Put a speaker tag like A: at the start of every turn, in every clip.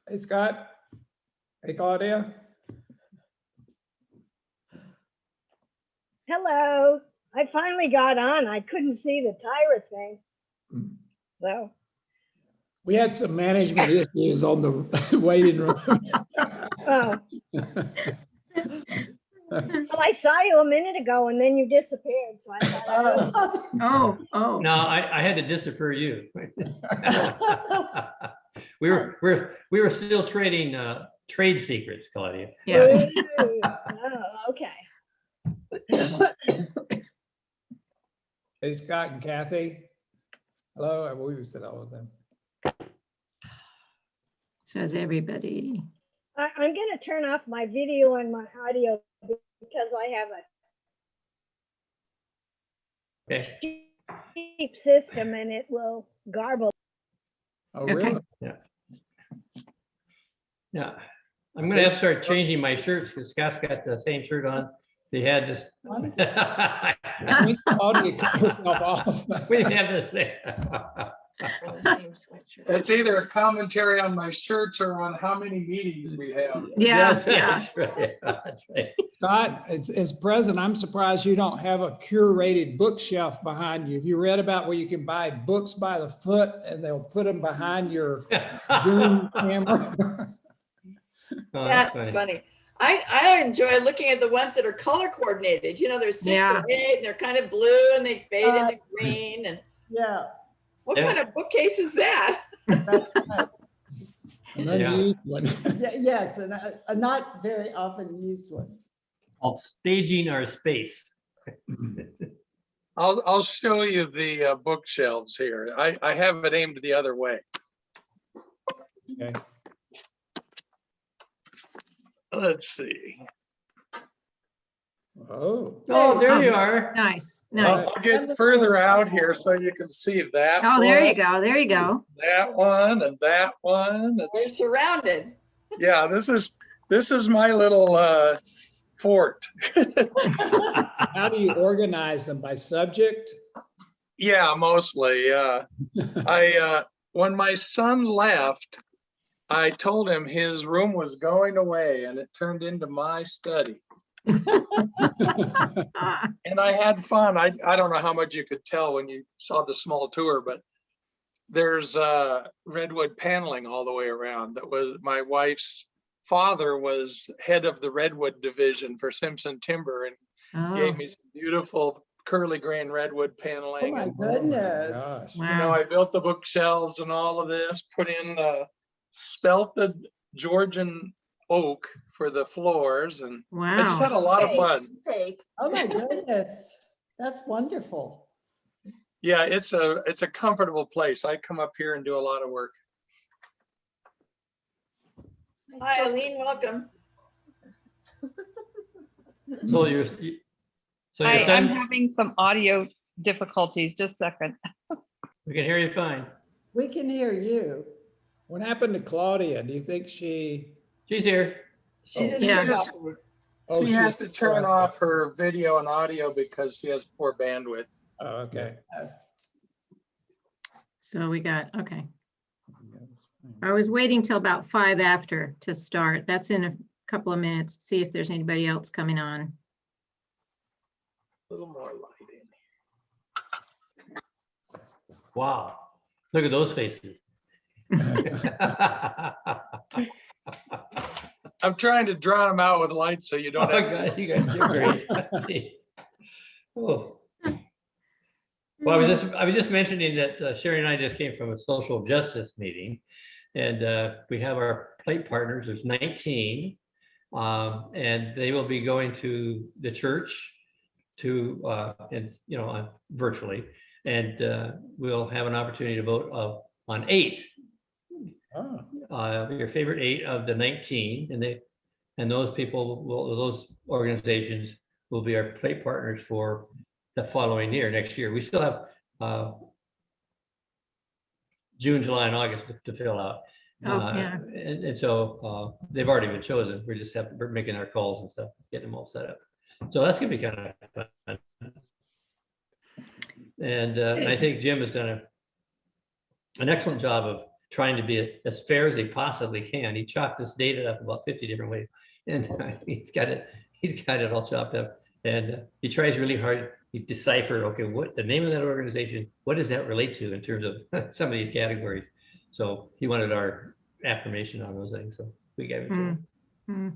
A: Hey, Scott. Hey, Claudia.
B: Hello. I finally got on. I couldn't see the Tyra thing. So,
A: We had some management issues on the waiting room.
B: oh, well, I saw you a minute ago and then you disappeared. So I thought,
C: Oh.
D: No, I had to disappear you. We were still trading trade secrets, Claudia.
C: Yeah.
B: ooh, oh, okay.
A: Hey, Scott and Kathy. Hello, we said all of them.
C: Says everybody.
B: I'm going to turn off my video and my audio because I have a
D: Okay.
B: cheap system and it will garble.
A: Oh,
C: Okay.
A: really?
D: Yeah. I'm gonna have to start changing my shirts because Scott's got the same shirt on. They had this.
A: I think Claudia cut herself off.
D: We didn't have this thing.
E: It's either a commentary on my shirts or on how many meetings we have.
C: Yeah,
D: That's right. That's right.
A: Scott, as president, I'm surprised you don't have a curated bookshelf behind you. Have you read about where you can buy books by the foot and they'll put them behind your Zoom camera?
D: Oh,
F: That's funny. I enjoy looking at the ones that are color coordinated. You know, there's 6
C: Yeah.
F: or 8 and they're kind of blue and they fade into green. And
G: Yeah.
F: what
D: Yeah.
F: kind of bookcase is that?
G: that's right.
A: An unused one.
G: Yes, and a not very often used one.
D: Called staging our space.
E: I'll show you the bookshelves here. I have it aimed the other way.
A: Okay.
E: Let's see.
A: Oh,
D: Oh, there you are.
C: nice, nice.
E: I'll get further out here so you can see that.
C: Oh, there you
E: one,
C: go. There you go.
E: That one and that one.
F: We're
E: It's,
F: surrounded.
E: yeah, this is my little fort.
A: how do you organize them? By subject?
E: Yeah, mostly. When my son left, I told him his room was going away and it turned into my study.
C: Ah,
E: And I had fun. I don't know how much you could tell when you saw the small tour, but there's redwood paneling all the way around. That was my wife's father was head of the redwood division for Simpson Timber and gave
C: Oh,
E: me some beautiful curly grain redwood
G: Oh
E: paneling.
G: my
E: And,
G: goodness.
A: Gosh.
E: you know,
C: wow.
E: I built the bookshelves and all of this, put in spelted Georgian oak for the floors, and I just had
C: Wow.
E: a lot of fun.
F: Fake.
G: Oh my goodness. That's wonderful.
E: Yeah, it's a comfortable place. I come up here and do a lot of work.
F: Hi, Eileen, welcome.
D: So your
H: I'm
D: son,
H: having some audio difficulties. Just a second.
D: we can hear you fine.
G: We can hear you.
A: What happened to Claudia? Do you think she?
D: She's here.
F: She just
C: Yeah.
F: took off.
A: Oh,
E: She has to turn off her video and audio because she has poor bandwidth.
A: Oh, okay.
C: So we got, okay. I was waiting till about 5 after to start. That's in a couple of minutes. See if there's anybody else coming on.
E: A little more light in.
D: Wow. Look at those faces.
E: I'm trying to drown them out with lights so you
D: Oh,
E: don't have to.
D: God, you guys are great. Oh. Well, I was just mentioning that Sherry and I just came from a social justice meeting, and we have our plate partners. There's 19, and they will be going to the church and virtually, and we'll have an opportunity to vote on 8.
A: Oh,
D: Your favorite 8 of the 19, and those organizations will be our plate partners for the following year, next year. We still have June, July, and August to fill out.
C: Oh, yeah.
D: And so they've already been chosen. We're making our calls and stuff, getting them all set up. So that's gonna be kind of fun. And I think Jim has done an excellent job of trying to be as fair as they possibly can. He chopped this data up about 50 different ways. And he's got it all chopped up. And he tries really hard. He deciphered, okay, what the name of that organization, what does that relate to in terms of some of these categories? So he wanted our affirmation on those things. So we gave it to him.
C: Mm.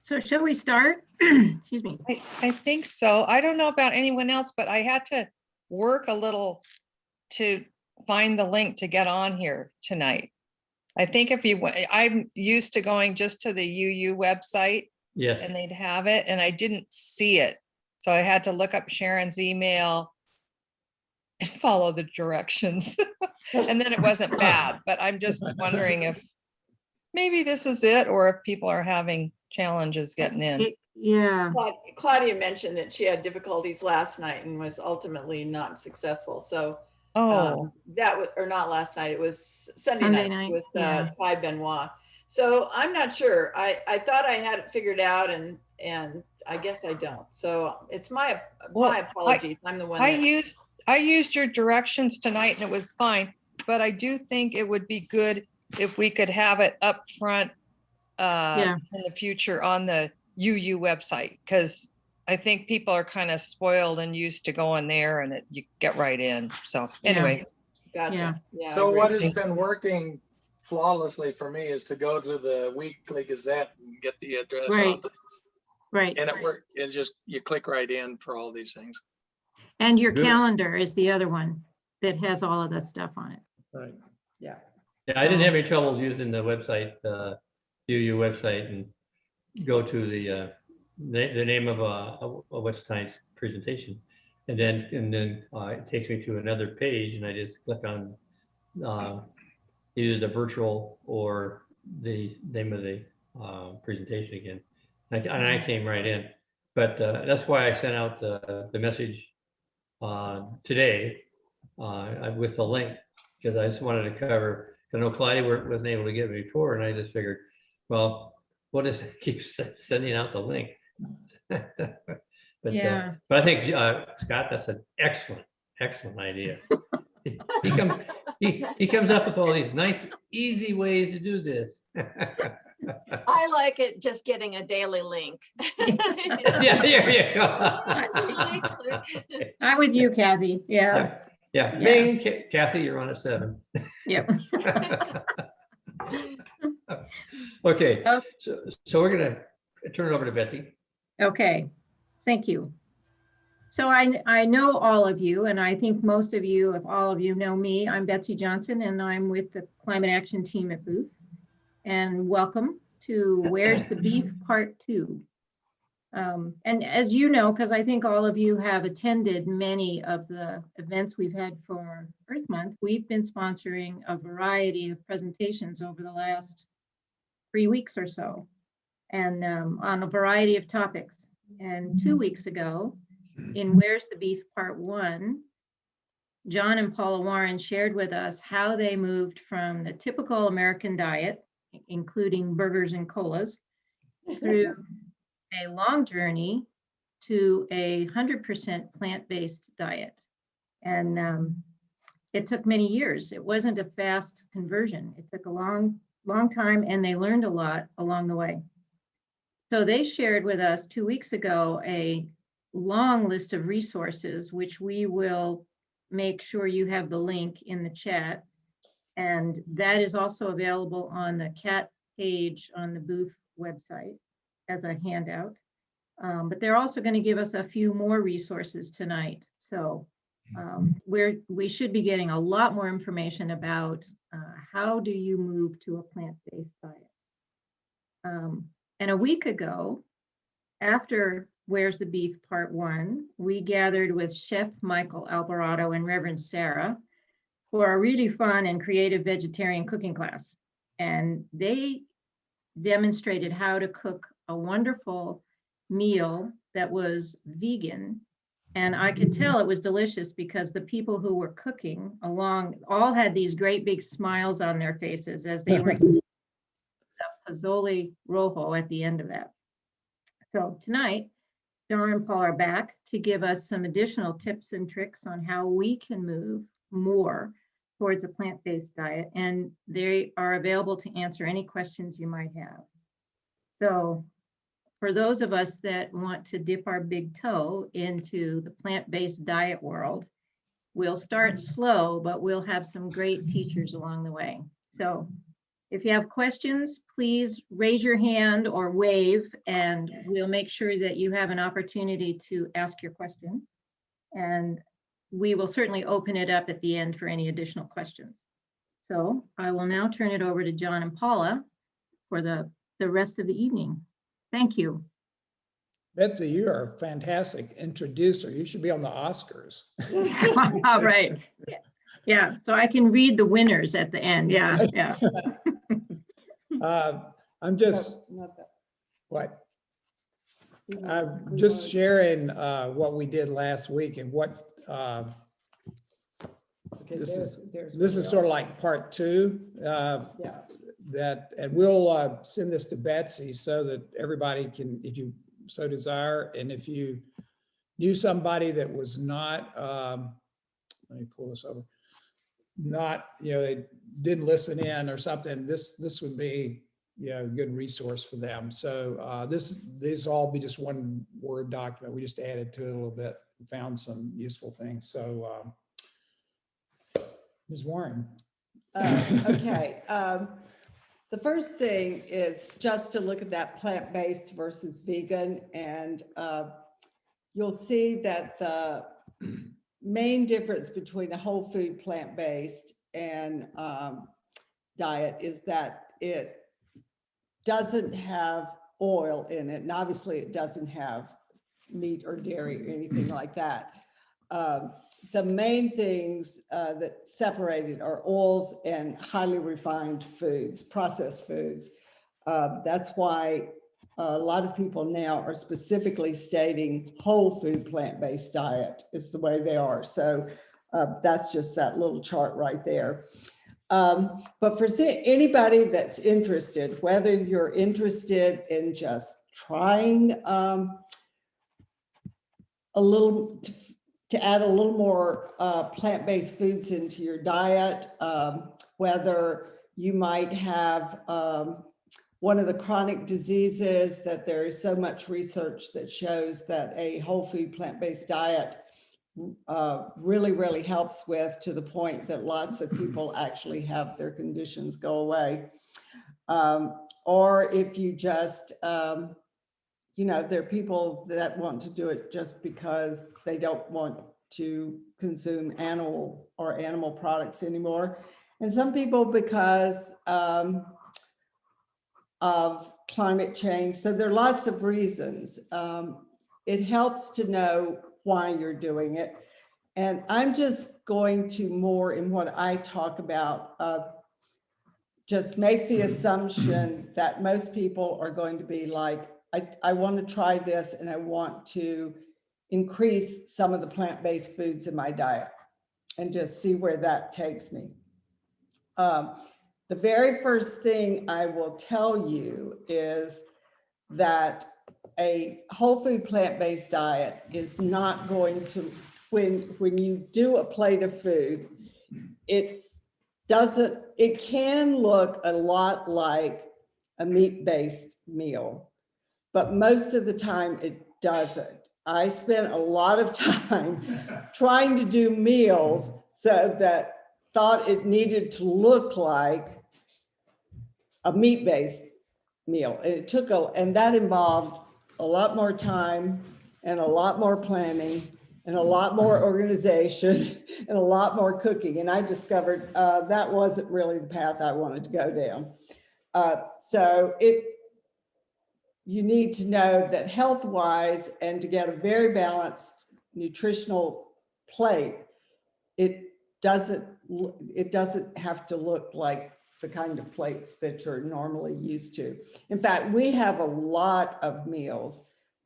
C: So shall we start? Excuse me.
H: I think so. I don't know about anyone else, but I had to work a little to find the link to get on here tonight. I think if you, I'm used to going just to the UU website
D: Yes.
H: and they'd have it, and I didn't see it. So I had to look up Sharon's email and follow the directions. And then it wasn't bad, but I'm just wondering if maybe this is it, or if people are having challenges getting in.
C: Yeah,
F: Claudia mentioned that she had difficulties last night and was ultimately not successful. So
H: Oh,
F: that was, or not last night, it was Sunday
C: Sunday
F: night
C: night,
F: with
C: yeah.
F: Ty Benoit. So I'm not sure. I thought I had it figured out, and I guess I don't. So it's my
H: Well,
F: apologies. I'm the one
H: I
F: that,
H: used your directions tonight and it was fine, but I do think it would be good if we could have it up front
C: Yeah.
H: in the future on the UU website, because I think people are kind of spoiled and used to going there and you get right in. So
C: Yeah.
H: anyway,
F: gotcha. Yeah. I
E: So
F: agree.
E: what has been working flawlessly for me is to go to the Weekly Gazette and get the address
C: Right.
E: off.
C: right.
E: And it worked. It's just, you click right in for all these things.
C: And your
D: Good.
C: calendar is the other one that has all of this stuff on it.
A: Right.
G: Yeah.
D: Yeah, I didn't have any trouble using the website, UU website, and go to the name of what's tonight's presentation. And then it takes me to another page and I just click on either the virtual or the name of the presentation again. And I came right in. But that's why I sent out the message today with the link, because I just wanted to cover, I know Claudia wasn't able to get me before, and I just figured, well, what is it keep sending out the link? But
C: Yeah.
D: but I think Scott, that's an excellent idea. He comes up with all these nice, easy ways to do this.
I: I like it just getting a daily link.
D: Yeah, there you go.
I: Click.
C: I'm with you, Kathy. Yeah.
D: Yeah, Bing, Kathy, you're on a 7.
C: Yep.
D: Okay,
C: Oh.
D: so we're gonna turn it over to Betsy.
C: Okay, thank you. So I know all of you, and I think most of you, if all of you know me, I'm Betsy Johnson, and I'm with the Climate Action Team at Booth. And welcome to Where's the Beef Part 2. And as you know, because I think all of you have attended many of the events we've had for Earth Month, we've been sponsoring a variety of presentations over the last 3 weeks or so, and on a variety of topics. And 2 weeks ago, in Where's the Beef Part 1, John and Paula Warren shared with us how they moved from the typical American diet, including burgers and colas, through a long journey to 100% plant-based diet. And it took many years. It wasn't a fast conversion. It took a long time, and they learned a lot along the way. So they shared with us 2 weeks ago a long list of resources, which we will make sure you have the link in the chat. And that is also available on the CAT page on the Booth website as a handout. But they're also going to give us a few more resources tonight. So we should be getting a lot more information about how do you move to a plant-based diet. And a week ago, after Where's the Beef Part 1, we gathered with Chef Michael Alvarado and Reverend Sarah for a really fun and creative vegetarian cooking class. And they demonstrated how to cook a wonderful meal that was vegan. And I could tell it was delicious because the people who were cooking along all had these great big smiles on their faces as they were eating the pozole rojo at the end of that. So tonight, John and Paul are back to give us some additional tips and tricks on how we can move more towards a plant-based diet, and they are available to answer any questions you might have. So for those of us that want to dip our big toe into the plant-based diet world, we'll start slow, but we'll have some great teachers along the way. So if you have questions, please raise your hand or wave, and we'll make sure that you have an opportunity to ask your question. And we will certainly open it up at the end for any additional questions. So I will now turn it over to John and Paula for the rest of the evening. Thank you.
A: Betsy, you are a fantastic introducer. You should be on the Oscars.
C: All right. Yeah, so I can read the winners at the end. Yeah, yeah.
A: I'm just,
G: Not that.
A: what?
G: We
A: I'm
G: want-
A: just sharing what we did last week and what,
G: Okay,
A: this is-
G: there's
A: this
G: where
A: is
G: we
A: sort of
G: are.
A: like part two.
G: Yeah,
A: That, and we'll send this to Betsy so that everybody can, if you so desire, and if you knew somebody that was not, let me pull this over, not, they didn't listen in or something, this would be, a good resource for them. So these all be just one Word document. We just added to it a little bit, found some useful things. So Ms. Warren.
G: okay. The first thing is just to look at that plant-based versus vegan, and you'll see that the main difference between a whole food plant-based and diet is that it doesn't have oil in it, and obviously it doesn't have meat or dairy or anything like that. The main things that separate it are oils and highly refined foods, processed foods. That's why a lot of people now are specifically stating whole food plant-based diet is the way they are. So that's just that little chart right there. But for anybody that's interested, whether you're interested in just trying a little, to add a little more plant-based foods into your diet, whether you might have one of the chronic diseases that there is so much research that shows that a whole food plant-based diet really, really helps with, to the point that lots of people actually have their conditions go away. Or if you just, there are people that want to do it just because they don't want to consume animal products anymore. And some people because of climate change. So there are lots of reasons. It helps to know why you're doing it. And I'm just going to more in what I talk about, just make the assumption that most people are going to be like, I want to try this and I want to increase some of the plant-based foods in my diet and just see where that takes me. The very first thing I will tell you is that a whole food plant-based diet is not going to, when you do a plate of food, it can look a lot like a meat-based meal, but most of the time it doesn't. I spent a lot of time trying to do meals so that thought it needed to look like a meat-based meal. It took and that involved a lot more time and a lot more planning and a lot more organization and a lot more cooking. And I discovered that wasn't really the path I wanted to go down. You need to know that health-wise and to get a very balanced nutritional plate, it doesn't have to look like the kind of plate that you're normally used to. In fact, we have a lot of meals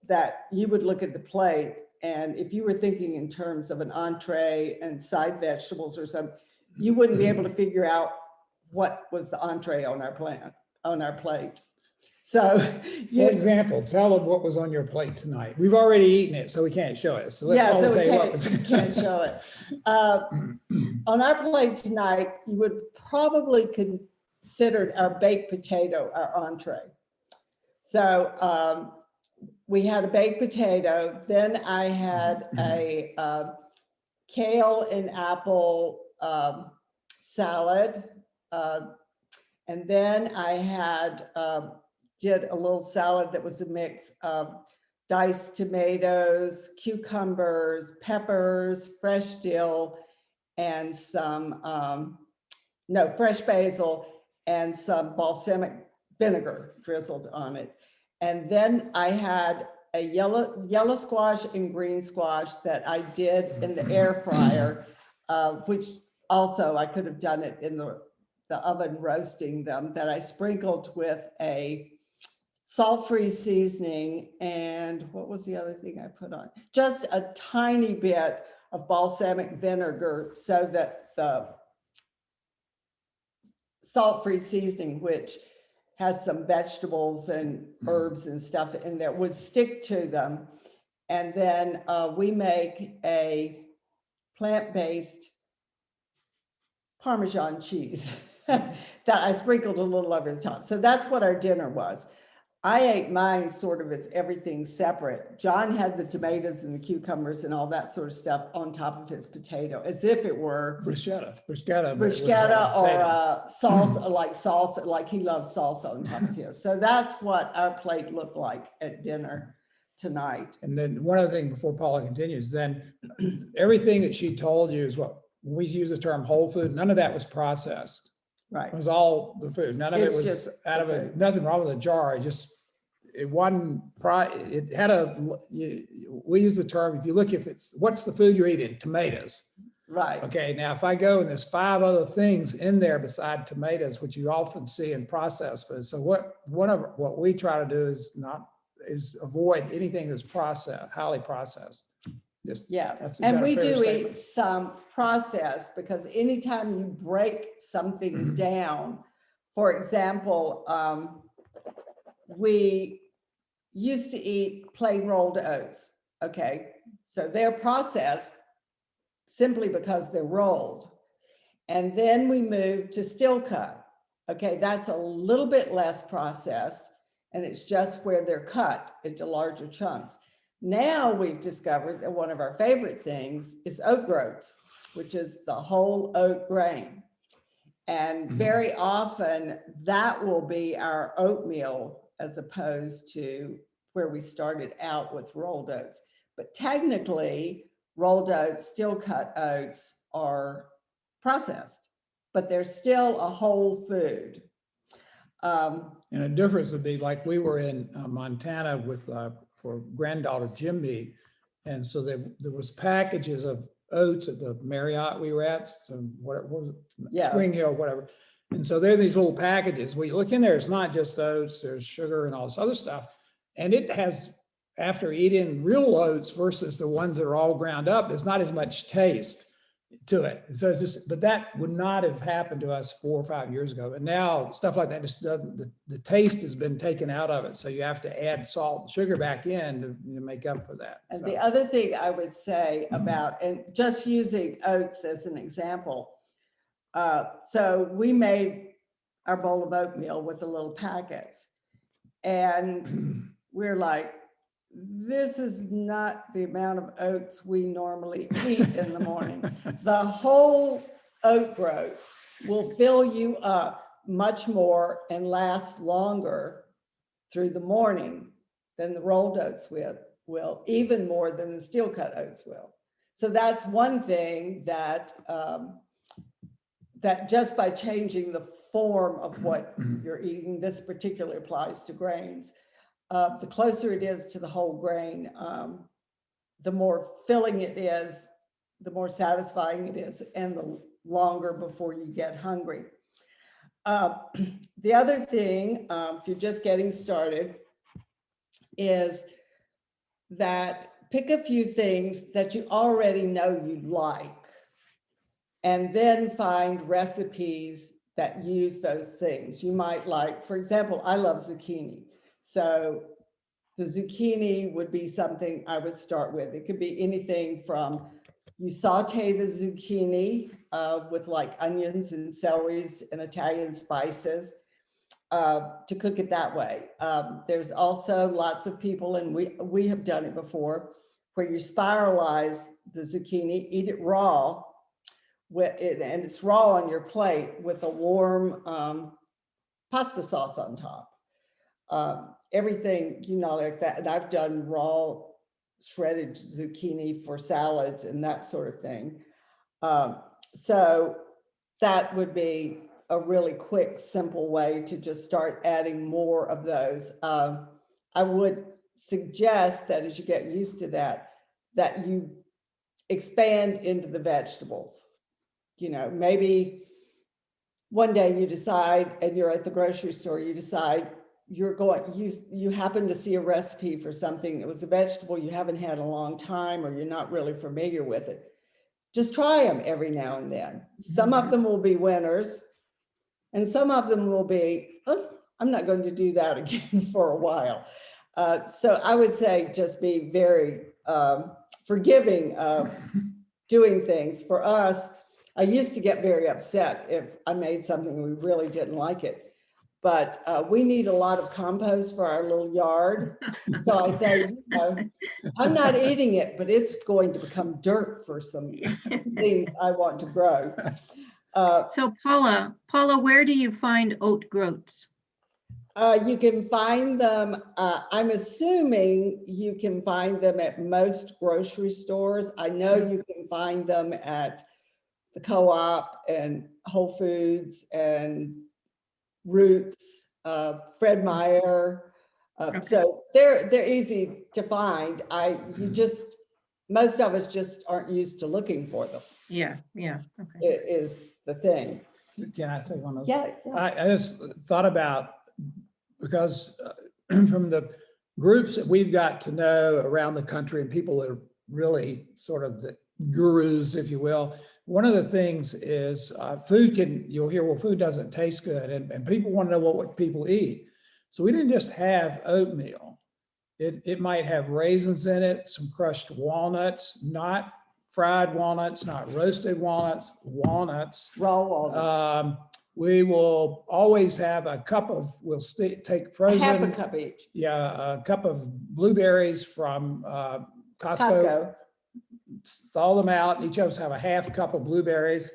G: that you would look at the plate, and if you were thinking in terms of an entree and side vegetables or something, you wouldn't be able to figure out what was the entree on our plate. So,
A: For example, tell them what was on your plate tonight. We've already eaten it, so we can't show it. So let's
G: yeah,
A: all
G: so
A: tell you what was.
G: we can't show it. on our plate tonight, you would probably consider our baked potato our entree. So we had a baked potato, then I had a kale and apple salad. And then I had did a little salad that was a mix of diced tomatoes, cucumbers, peppers, fresh dill, and some fresh basil and some balsamic vinegar drizzled on it. And then I had a yellow squash and green squash that I did in the air fryer, which also I could have done it in the oven roasting them, that I sprinkled with a salt-free seasoning. And what was the other thing I put on? Just a tiny bit of balsamic vinegar so that the salt-free seasoning, which has some vegetables and herbs and stuff in there, would stick to them. And then we make a plant-based Parmesan cheese that I sprinkled a little over the top. So that's what our dinner was. I ate mine sort of as everything separate. John had the tomatoes and the cucumbers and all that sort of stuff on top of his potato, as if it were
A: Bruschetta
G: or salsa, like he loves salsa on top of his. So that's what our plate looked like at dinner tonight.
A: And then one other thing before Paula continues, then everything that she told you is what we use the term whole food. None of that was processed.
G: Right.
A: It was all the food. None of
G: It's
A: it was
G: just
A: out of
G: the
A: it.
G: food.
A: Nothing wrong with a jar. It wasn't, it had we use the term, if you look, what's the food you're eating? Tomatoes.
G: Right.
A: Okay, now if I go and there's 5 other things in there beside tomatoes, which you often see in processed food. So what we try to do is avoid anything that's processed, highly processed.
G: Yeah,
A: That's
G: and
A: a
G: we
A: fair
G: do
A: statement.
G: eat some processed, because anytime you break something down, for example, we used to eat plain rolled oats. Okay, so they're processed simply because they're rolled. And then we moved to still cut. Okay, that's a little bit less processed, and it's just where they're cut into larger chunks. Now we've discovered that one of our favorite things is oat groats, which is the whole oat grain. And very often that will be our oatmeal, as opposed to where we started out with rolled oats. But technically, rolled oats, still cut oats are processed, but they're still a whole food.
A: And a difference would be like we were in Montana with for granddaughter Jim Mead. And so there was packages of oats at the Marriott we were at, so what was it?
G: Yeah.
A: Spring Hill, whatever. And so there are these little packages. We look in there, it's not just oats, there's sugar and all this other stuff. And it has, after eating real oats versus the ones that are all ground up, there's not as much taste to it. So it's just, but that would not have happened to us 4 or 5 years ago. And now stuff like that just doesn't, the taste has been taken out of it. So you have to add salt and sugar back in to make up for that.
G: And
A: So,
G: the other thing I would say about, and just using oats as an example, so we made our bowl of oatmeal with the little packets, and we're like, this is not the amount of oats we normally eat in the morning. The whole oat groat will fill you up much more and last longer through the morning than the rolled oats will, even more than the steel cut oats will. So that's one thing that that just by changing the form of what you're eating, this particularly applies to grains. The closer it is to the whole grain, the more filling it is, the more satisfying it is, and the longer before you get hungry. The other thing, if you're just getting started, is that pick a few things that you already know you like, and then find recipes that use those things. You might like, for example, I love zucchini. So the zucchini would be something I would start with. It could be anything from you saute the zucchini with like onions and celeries and Italian spices to cook it that way. There's also lots of people, and we have done it before, where you spiralize the zucchini, eat it raw, and it's raw on your plate with a warm pasta sauce on top. Everything, like that. And I've done raw shredded zucchini for salads and that sort of thing. So that would be a really quick, simple way to just start adding more of those. I would suggest that as you get used to that you expand into the vegetables. Maybe one day you decide, and you're at the grocery store, you decide you happen to see a recipe for something that was a vegetable you haven't had in a long time, or you're not really familiar with it. Just try them every now and then. Some of them will be winners, and some of them will be, oh, I'm not going to do that again for a while. So I would say just be very forgiving of doing things. For us, I used to get very upset if I made something and we really didn't like it. But we need a lot of compost for our little yard. So I say, I'm not eating it, but it's going to become dirt for some things I want to grow.
C: So Paula, where do you find oat groats?
G: You can find them, I'm assuming you can find them at most grocery stores. I know you can find them at the Co-op and Whole Foods and Roots, Fred Meyer.
C: Okay.
G: So they're easy to find. Most of us just aren't used to looking for them.
C: Yeah, okay.
G: It is the thing.
A: Can I say one of those?
G: Yeah.
A: I just thought about, because from the groups that we've got to know around the country and people that are really sort of the gurus, if you will, one of the things is you'll hear, well, food doesn't taste good, and people want to know what people eat. So we didn't just have oatmeal. It might have raisins in it, some crushed walnuts, not fried walnuts, not roasted walnuts,
G: Raw walnuts.
A: We will always have a cup of, take frozen.
G: Half a cup each.
A: Yeah, a cup of blueberries from Costco. Thaw them out. Each of us have a half cup of blueberries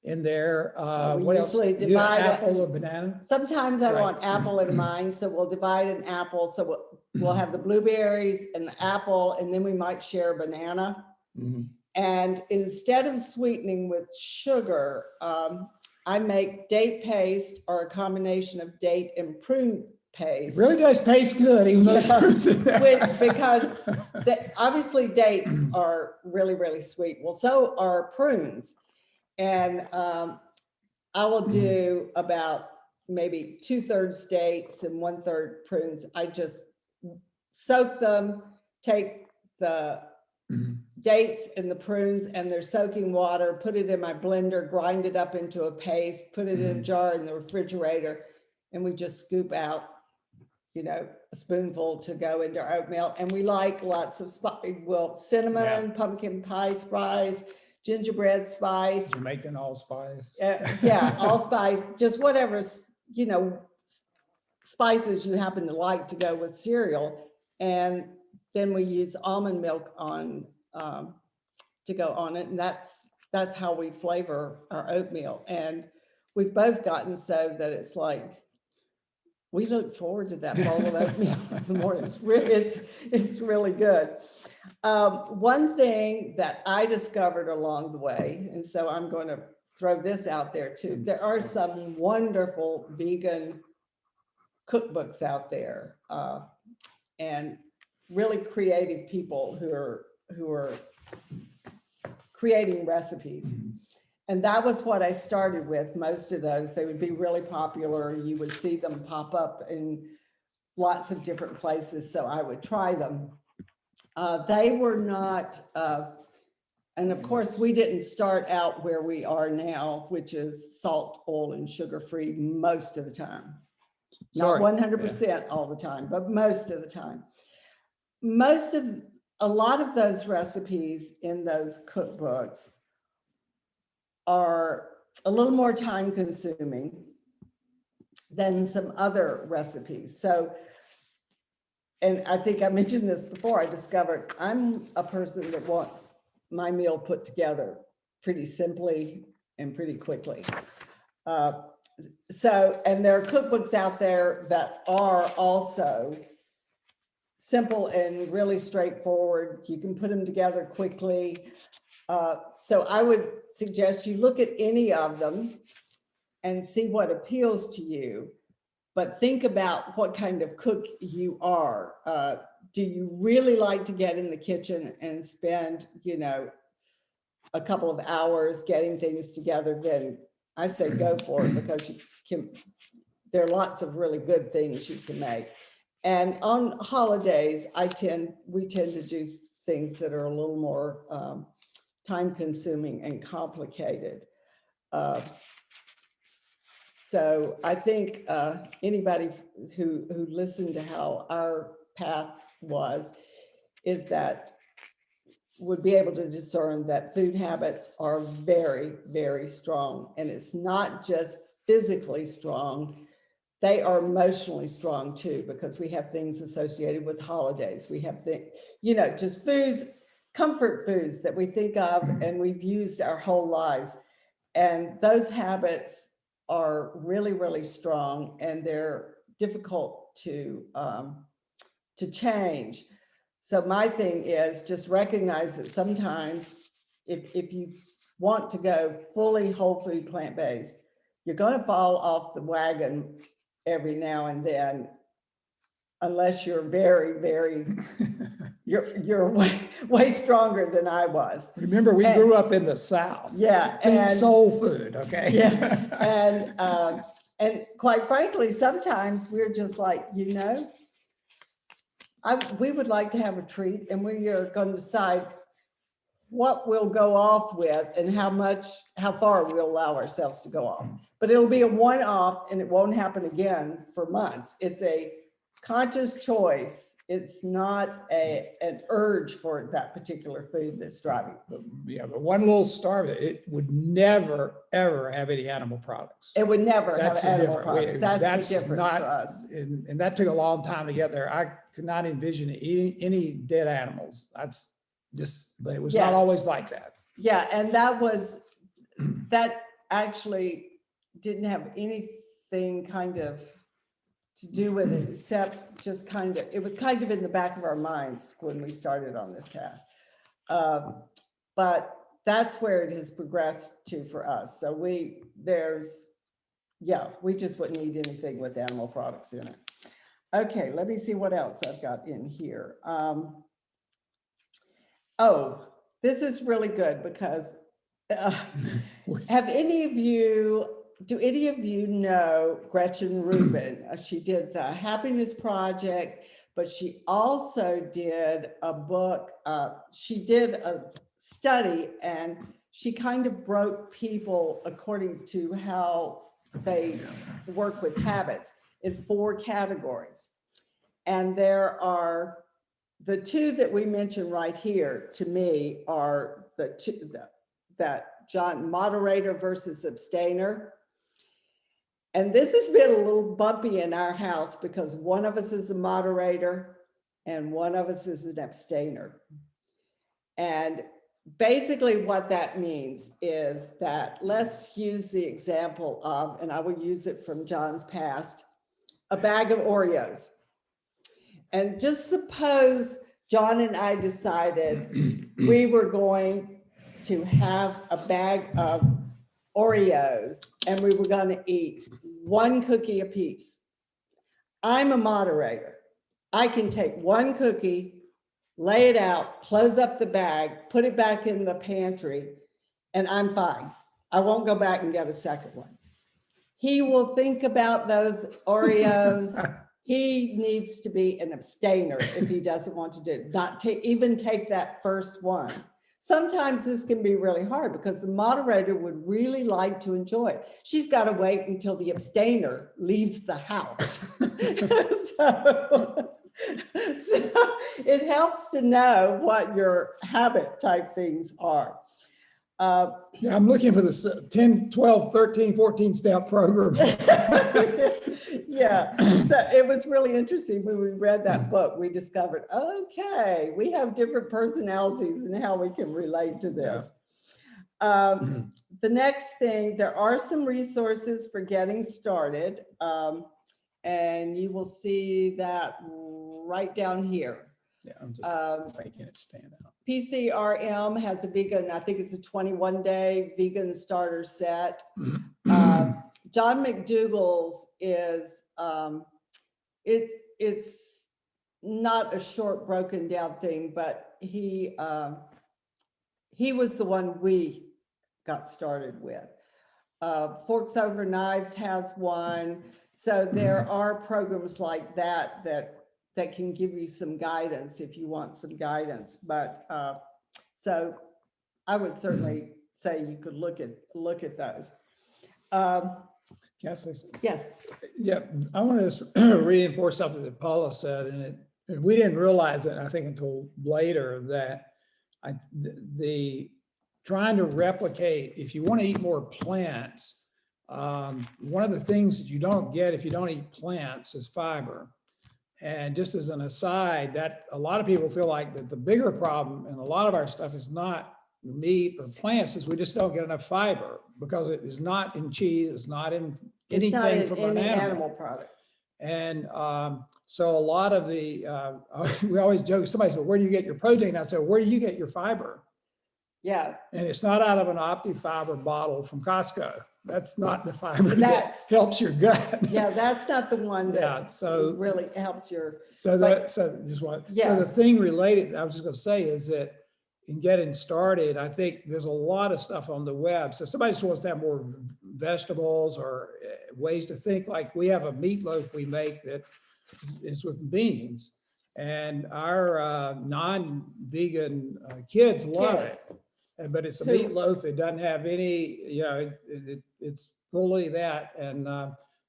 A: in there.
G: We
A: What else?
G: usually
A: You
G: divide it.
A: apple or banana?
G: Sometimes I
A: Right.
G: want apple in mine, so we'll divide an apple. So we'll have the blueberries and the apple, and then we might share a banana.
A: Mhm.
G: And instead of sweetening with sugar, I make date paste or a combination of date and prune
A: It
G: paste.
A: really does taste good, even though it's
G: Yeah.
A: fruits in there.
G: Because obviously dates are really, really sweet. Well, so are prunes. And I will do about maybe 2/3 dates and 1/3 prunes. I just soak them, take the
A: Mhm.
G: dates and the prunes and their soaking water, put it in my blender, grind it up into a paste, put it in a jar in the refrigerator, and we just scoop out, a spoonful to go into our oatmeal. And we like lots of cinnamon, pumpkin pie spice, gingerbread spice.
A: Jamaican allspice.
G: Yeah, allspice, just whatever, spices you happen to like to go with cereal. And then we use almond milk to go on it. And that's how we flavor our oatmeal. And we've both gotten so that it's like, we look forward to that bowl of oatmeal in the morning. It's really good. One thing that I discovered along the way, and so I'm going to throw this out there too. There are some wonderful vegan cookbooks out there, and really creative people who are creating recipes. And that was what I started with. Most of those, they would be really popular. You would see them pop up in lots of different places. So I would try them. They were not, and of course we didn't start out where we are now, which is salt, oil, and sugar-free most of the time. Not
A: Sorry.
G: 100% all the time, but most of the time. A lot of those recipes in those cookbooks are a little more time consuming than some other recipes. So, and I think I mentioned this before, I discovered I'm a person that wants my meal put together pretty simply and pretty quickly. So, and there are cookbooks out there that are also simple and really straightforward. You can put them together quickly. So I would suggest you look at any of them and see what appeals to you, but think about what kind of cook you are. Do you really like to get in the kitchen and spend, you know, a couple of hours getting things together? Then I say go for it, because you can, there are lots of really good things you can make. And on holidays, we tend to do things that are a little more time consuming and complicated. So I think anybody who listened to how our path was, is that would be able to discern that food habits are very, very strong. And it's not just physically strong, they are emotionally strong too, because we have things associated with holidays. We have things, you know, just foods, comfort foods that we think of and we've used our whole lives. And those habits are really, really strong, and they're difficult to change. So my thing is just recognize that sometimes if you want to go fully whole food plant-based, you're going to fall off the wagon every now and then, unless you're very, very, you're way stronger than I was.
A: Remember, we grew up in the South.
G: Yeah,
A: Think
G: and
A: soul food, okay?
G: yeah, and quite frankly, sometimes we're just like, you know, we would like to have a treat, and we are going to decide what we'll go off with and how far we'll allow ourselves to go off. But it'll be a one-off, and it won't happen again for months. It's a conscious choice. It's not an urge for that particular food that's driving.
A: Yeah, but one little starve, it would never, ever have any animal products.
G: It would never have
A: That's the
G: animal
A: difference.
G: products. That's the difference
A: not-
G: for us.
A: And that took a long time to get there. I could not envision eating any dead animals. That's just, but it was not
G: Yeah.
A: always like that.
G: Yeah, and that actually didn't have anything kind of to do with it, except just kind of, it was kind of in the back of our minds when we started on this path. But that's where it has progressed to for us. So we just wouldn't eat anything with animal products in it. Okay, let me see what else I've got in here. Oh, this is really good, because do any of you know Gretchen Rubin? She did the Happiness Project, but she also did a book. She did a study, and she kind of broke people according to how they work with habits in 4 categories. And there are the 2 that we mentioned right here, to me, are the 2 that John, moderator versus abstainer. And this has been a little bumpy in our house, because one of us is a moderator and one of us is an abstainer. And basically what that means is that, let's use the example of, and I will use it from John's past, a bag of Oreos. And just suppose John and I decided we were going to have a bag of Oreos and we were going to eat 1 cookie apiece. I'm a moderator. I can take 1 cookie, lay it out, close up the bag, put it back in the pantry, and I'm fine. I won't go back and get a second one. He will think about those Oreos. He needs to be an abstainer if he doesn't want to do it, not even take that first one. Sometimes this can be really hard because the moderator would really like to enjoy it. She's got to wait until the abstainer leaves the house. So it helps to know what your habit type things are.
A: Yeah, I'm looking for this 10, 12, 13, 14 step program.
G: Yeah, so it was really interesting when we read that book, we discovered, okay, we have different personalities and how we can relate to this. The next thing, there are some resources for getting started. And you will see that right down here.
A: Yeah, I'm just making it stand out.
G: PCRM has a vegan, I think it's a 21-day vegan starter set. John McDougall's is, it's not a short broken down thing, but he was the one we got started with. Forks Over Knives has one. So there are programs like that that can give you some guidance if you want some guidance. But so I would certainly say you could look at those.
A: Can I say something?
G: Yes.
A: Yeah, I want to reinforce something that Paula said, and we didn't realize it, I think, until later, that the trying to replicate, if you want to eat more plants, one of the things that you don't get if you don't eat plants is fiber. And just as an aside, that a lot of people feel like that the bigger problem in a lot of our stuff is not meat or plants, is we just don't get enough fiber, because it is not in cheese, it's not in
G: It's not
A: anything
G: in
A: from
G: any
A: an animal.
G: animal product.
A: And so a lot of the, we always joke, somebody said, where do you get your protein? I said, where do you get your fiber?
G: Yeah.
A: And it's not out of an OptiFiber bottle from Costco. That's not the fiber that
G: That's-
A: helps your gut.
G: Yeah, that's not the one
A: Yeah,
G: that
A: so
G: really helps your,
A: So
G: But-
A: that, so just what,
G: Yeah.
A: so the thing related, I was just gonna say is that in getting started, I think there's a lot of stuff on the web. So if somebody just wants to have more vegetables or ways to think, like we have a meatloaf we make that is with beans, and our non-vegan kids love it.
G: kids.
A: But it's a
G: Who-
A: meatloaf. It doesn't have any, it's fully that. And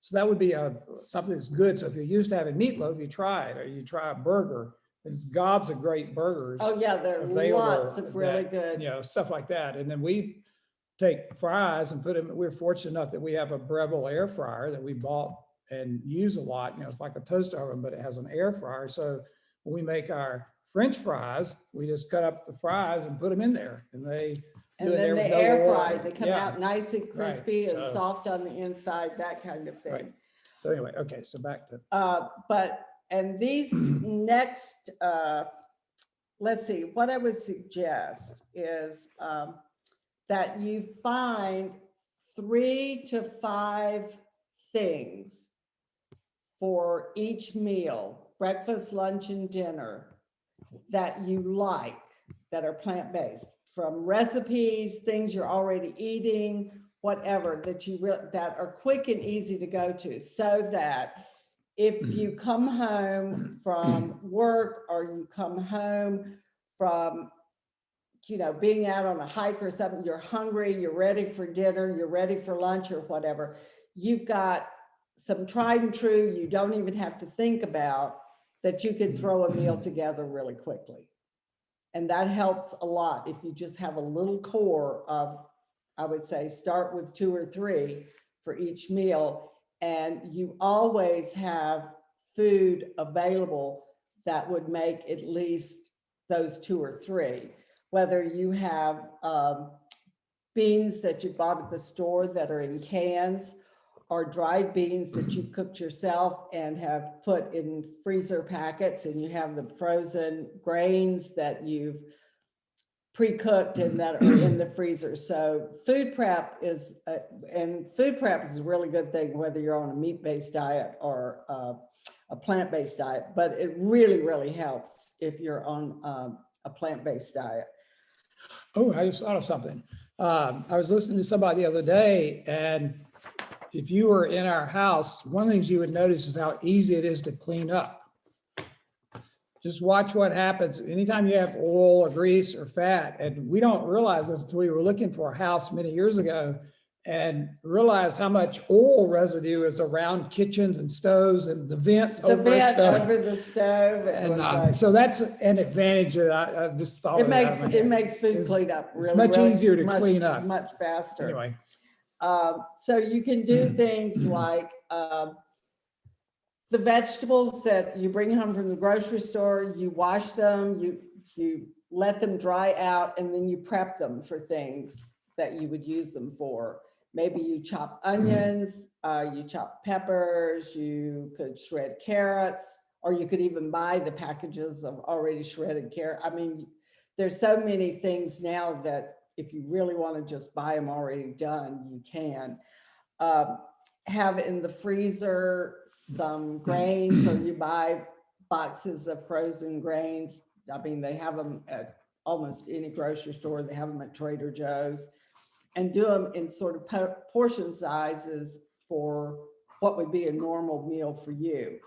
A: so that would be something that's good. So if you're used to having meatloaf, you try it, or you try a burger. There's gobs of great burgers.
G: Oh, yeah, there are
A: available
G: lots of really
A: that,
G: good.
A: stuff like that. And then we take fries and put them, we're fortunate enough that we have a Breville air fryer that we bought and use a lot. It's like a toaster oven, but it has an air fryer. So when we make our French fries, we just cut up the fries and put them in there, and they
G: And
A: do it there
G: then
A: with
G: the
A: no
G: air
A: oil.
G: fried, they come
A: Yeah.
G: out nice and
A: Right,
G: crispy and
A: so-
G: soft on the inside, that kind of
A: Right.
G: thing.
A: So anyway, okay, so back to,
G: And these next, let's see, what I would suggest is that you find 3 to 5 things for each meal, breakfast, lunch, and dinner, that you like, that are plant-based, from recipes, things you're already eating, whatever, that are quick and easy to go to, so that if you come home from work, or you come home from, being out on a hike or something, you're hungry, you're ready for dinner, you're ready for lunch or whatever, you've got some tried and true, you don't even have to think about, that you can throw a meal together really quickly. And that helps a lot if you just have a little core of, I would say, start with 2 or 3 for each meal. And you always have food available that would make at least those 2 or 3. Whether you have beans that you bought at the store that are in cans, or dried beans that you've cooked yourself and have put in freezer packets, and you have the frozen grains that you've pre-cooked and that are in the freezer. So food prep is a really good thing, whether you're on a meat-based diet or a plant-based diet, but it really, really helps if you're on a plant-based diet.
A: oh, I just thought of something. I was listening to somebody the other day, and if you were in our house, one of the things you would notice is how easy it is to clean up. Just watch what happens anytime you have oil or grease or fat. And we don't realize this until we were looking for a house many years ago. and realized how much oil residue is around kitchens and stoves and the vents
G: The
A: over the
G: vent
A: stove.
G: over the stove. It
A: And
G: was like-
A: so that's an advantage that I just thought.
G: It
A: of out of
G: makes,
A: my
G: it
A: head.
G: makes food
A: It's-
G: cleanup
A: it's
G: really.
A: much
G: really
A: easier to
G: much-
A: clean up.
G: Much faster.
A: Anyway,
G: So you can do things like the vegetables that you bring home from the grocery store, you wash them, you let them dry out, and then you prep them for things that you would use them for. Maybe you chop onions, you chop peppers, you could shred carrots, or you could even buy the packages of already shredded carrot. I mean, there's so many things now that if you really want to just buy them already done, you can. Have in the freezer some grains, or you buy boxes of frozen grains. I mean, they have them at almost any grocery store. They have them at Trader Joe's, and do them in sort of portion sizes for what would be a normal meal for you.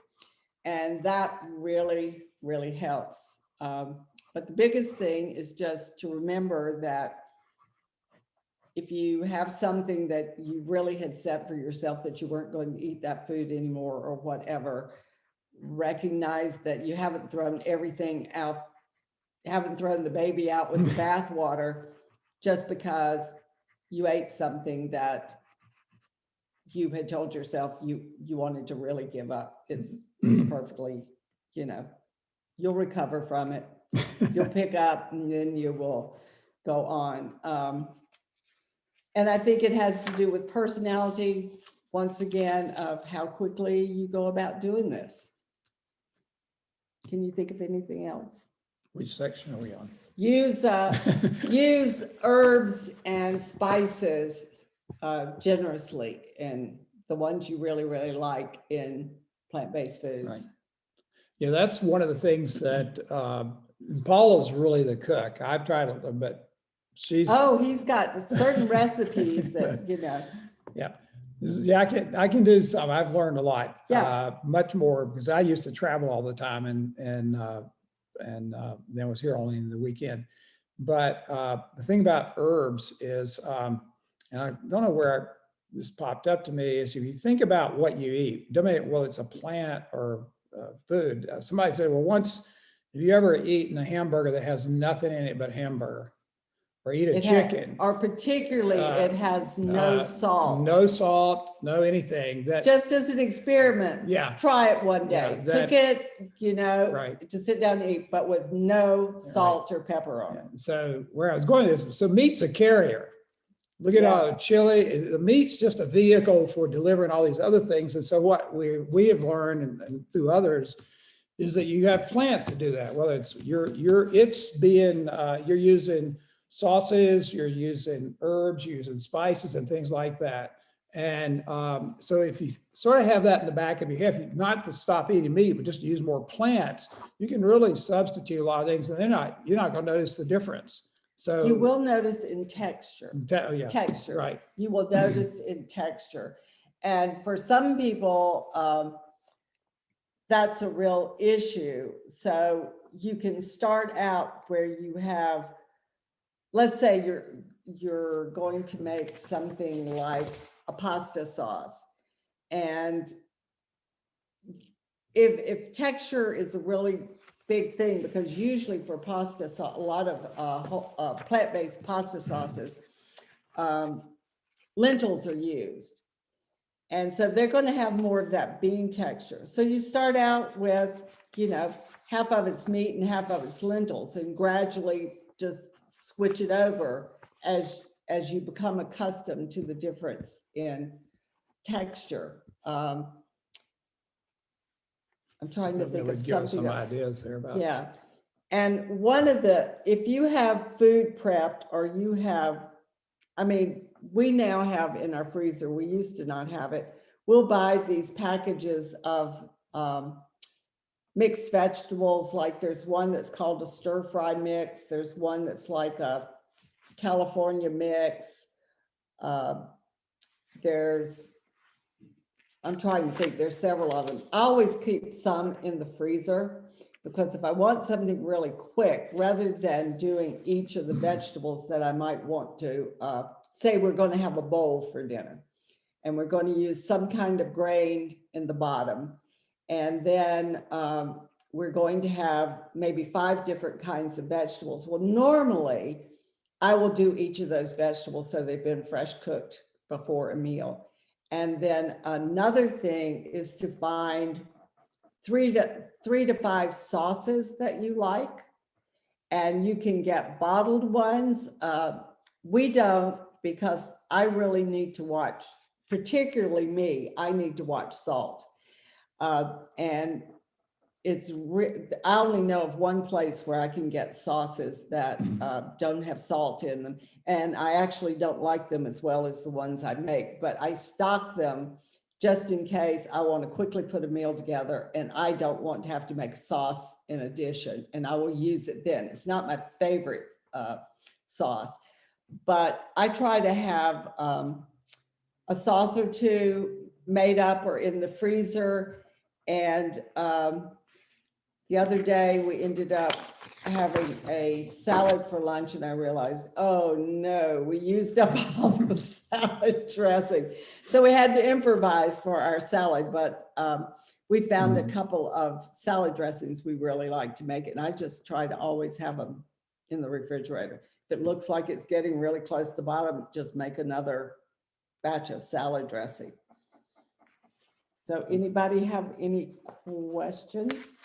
G: And that really, really helps. But the biggest thing is just to remember that if you have something that you really had set for yourself that you weren't going to eat that food anymore or whatever, recognize that you haven't thrown everything out, haven't thrown the baby out with the bathwater just because you ate something that you had told yourself you wanted to really give up. It's perfectly, you'll recover from it. You'll pick up and then you will go on. And I think it has to do with personality, once again, of how quickly you go about doing this. Can you think of anything else?
A: which section are we on?
G: Use herbs and spices generously, and the ones you really, really like in plant-based foods.
A: Yeah, that's one of the things that Paula's really the cook. I've tried it, but she's.
G: Oh, he's got certain recipes that,
A: Yeah. Yeah, I can do some. I've learned a lot.
G: Yeah.
A: Much more because I used to travel all the time and then was here only in the weekend. But the thing about herbs is, and I don't know where this popped up to me, is if you think about what you eat, don't matter well it's a plant or food. Somebody said, well, have you ever eaten a hamburger that has nothing in it but hamburger? Or eat a chicken?
G: Or particularly, it has no salt.
A: No salt, no anything. That
G: Just as an experiment.
A: Yeah.
G: Try it one day.
A: Yeah,
G: Cook it,
A: Right.
G: to sit down and eat, but with no salt or pepper on it.
A: So where I was going with this, so meat's a carrier. Look at all the chili. The meat's just a vehicle for delivering all these other things. And so what we have learned and through others is that you have plants that do that. Whether it's you're using sauces, you're using herbs, you're using spices and things like that. And so if you sort of have that in the back of your head, not to stop eating meat, but just to use more plants, you can really substitute a lot of things and you're not going to notice the difference. So
G: You will notice in texture. Texture.
A: Right.
G: You will notice in texture. And for some people, that's a real issue. So you can start out where you have, let's say you're going to make something like a pasta sauce. And if texture is a really big thing, because usually for pasta sauce, a lot of plant-based pasta sauces, lentils are used. And so they're going to have more of that bean texture. So you start out with, half of it's meat and half of it's lentils, and gradually just switch it over as you become accustomed to the difference in texture. I'm trying to
A: That
G: think
A: would
G: of
A: give us
G: something
A: some
G: else.
A: ideas there about.
G: Yeah. And if you have food prepped or you have, we now have in our freezer, we used to not have it. We'll buy these packages of mixed vegetables. Like there's one that's called a stir fry mix. There's one that's like a California mix. I'm trying to think, there's several of them. I always keep some in the freezer because if I want something really quick, rather than doing each of the vegetables that I might want to say we're going to have a bowl for dinner, and we're going to use some kind of grain in the bottom. And then we're going to have maybe 5 different kinds of vegetables. Well, normally I will do each of those vegetables so they've been fresh cooked before a meal. And then another thing is to find 3 to 5 sauces that you like. And you can get bottled ones. We don't, because I really need to watch, particularly me, I need to watch salt. And I only know of one place where I can get sauces that don't have salt in them. And I actually don't like them as well as the ones I make, but I stock them just in case I want to quickly put a meal together and I don't want to have to make a sauce in addition, and I will use it then. It's not my favorite sauce, but I try to have a sauce or 2 made up or in the freezer. And the other day we ended up having a salad for lunch, and I realized, oh no, we used up all the salad dressing. So we had to improvise for our salad, but we found a couple of salad dressings we really like to make it. And I just try to always have them in the refrigerator. If it looks like it's getting really close to the bottom, just make another batch of salad dressing. So anybody have any questions?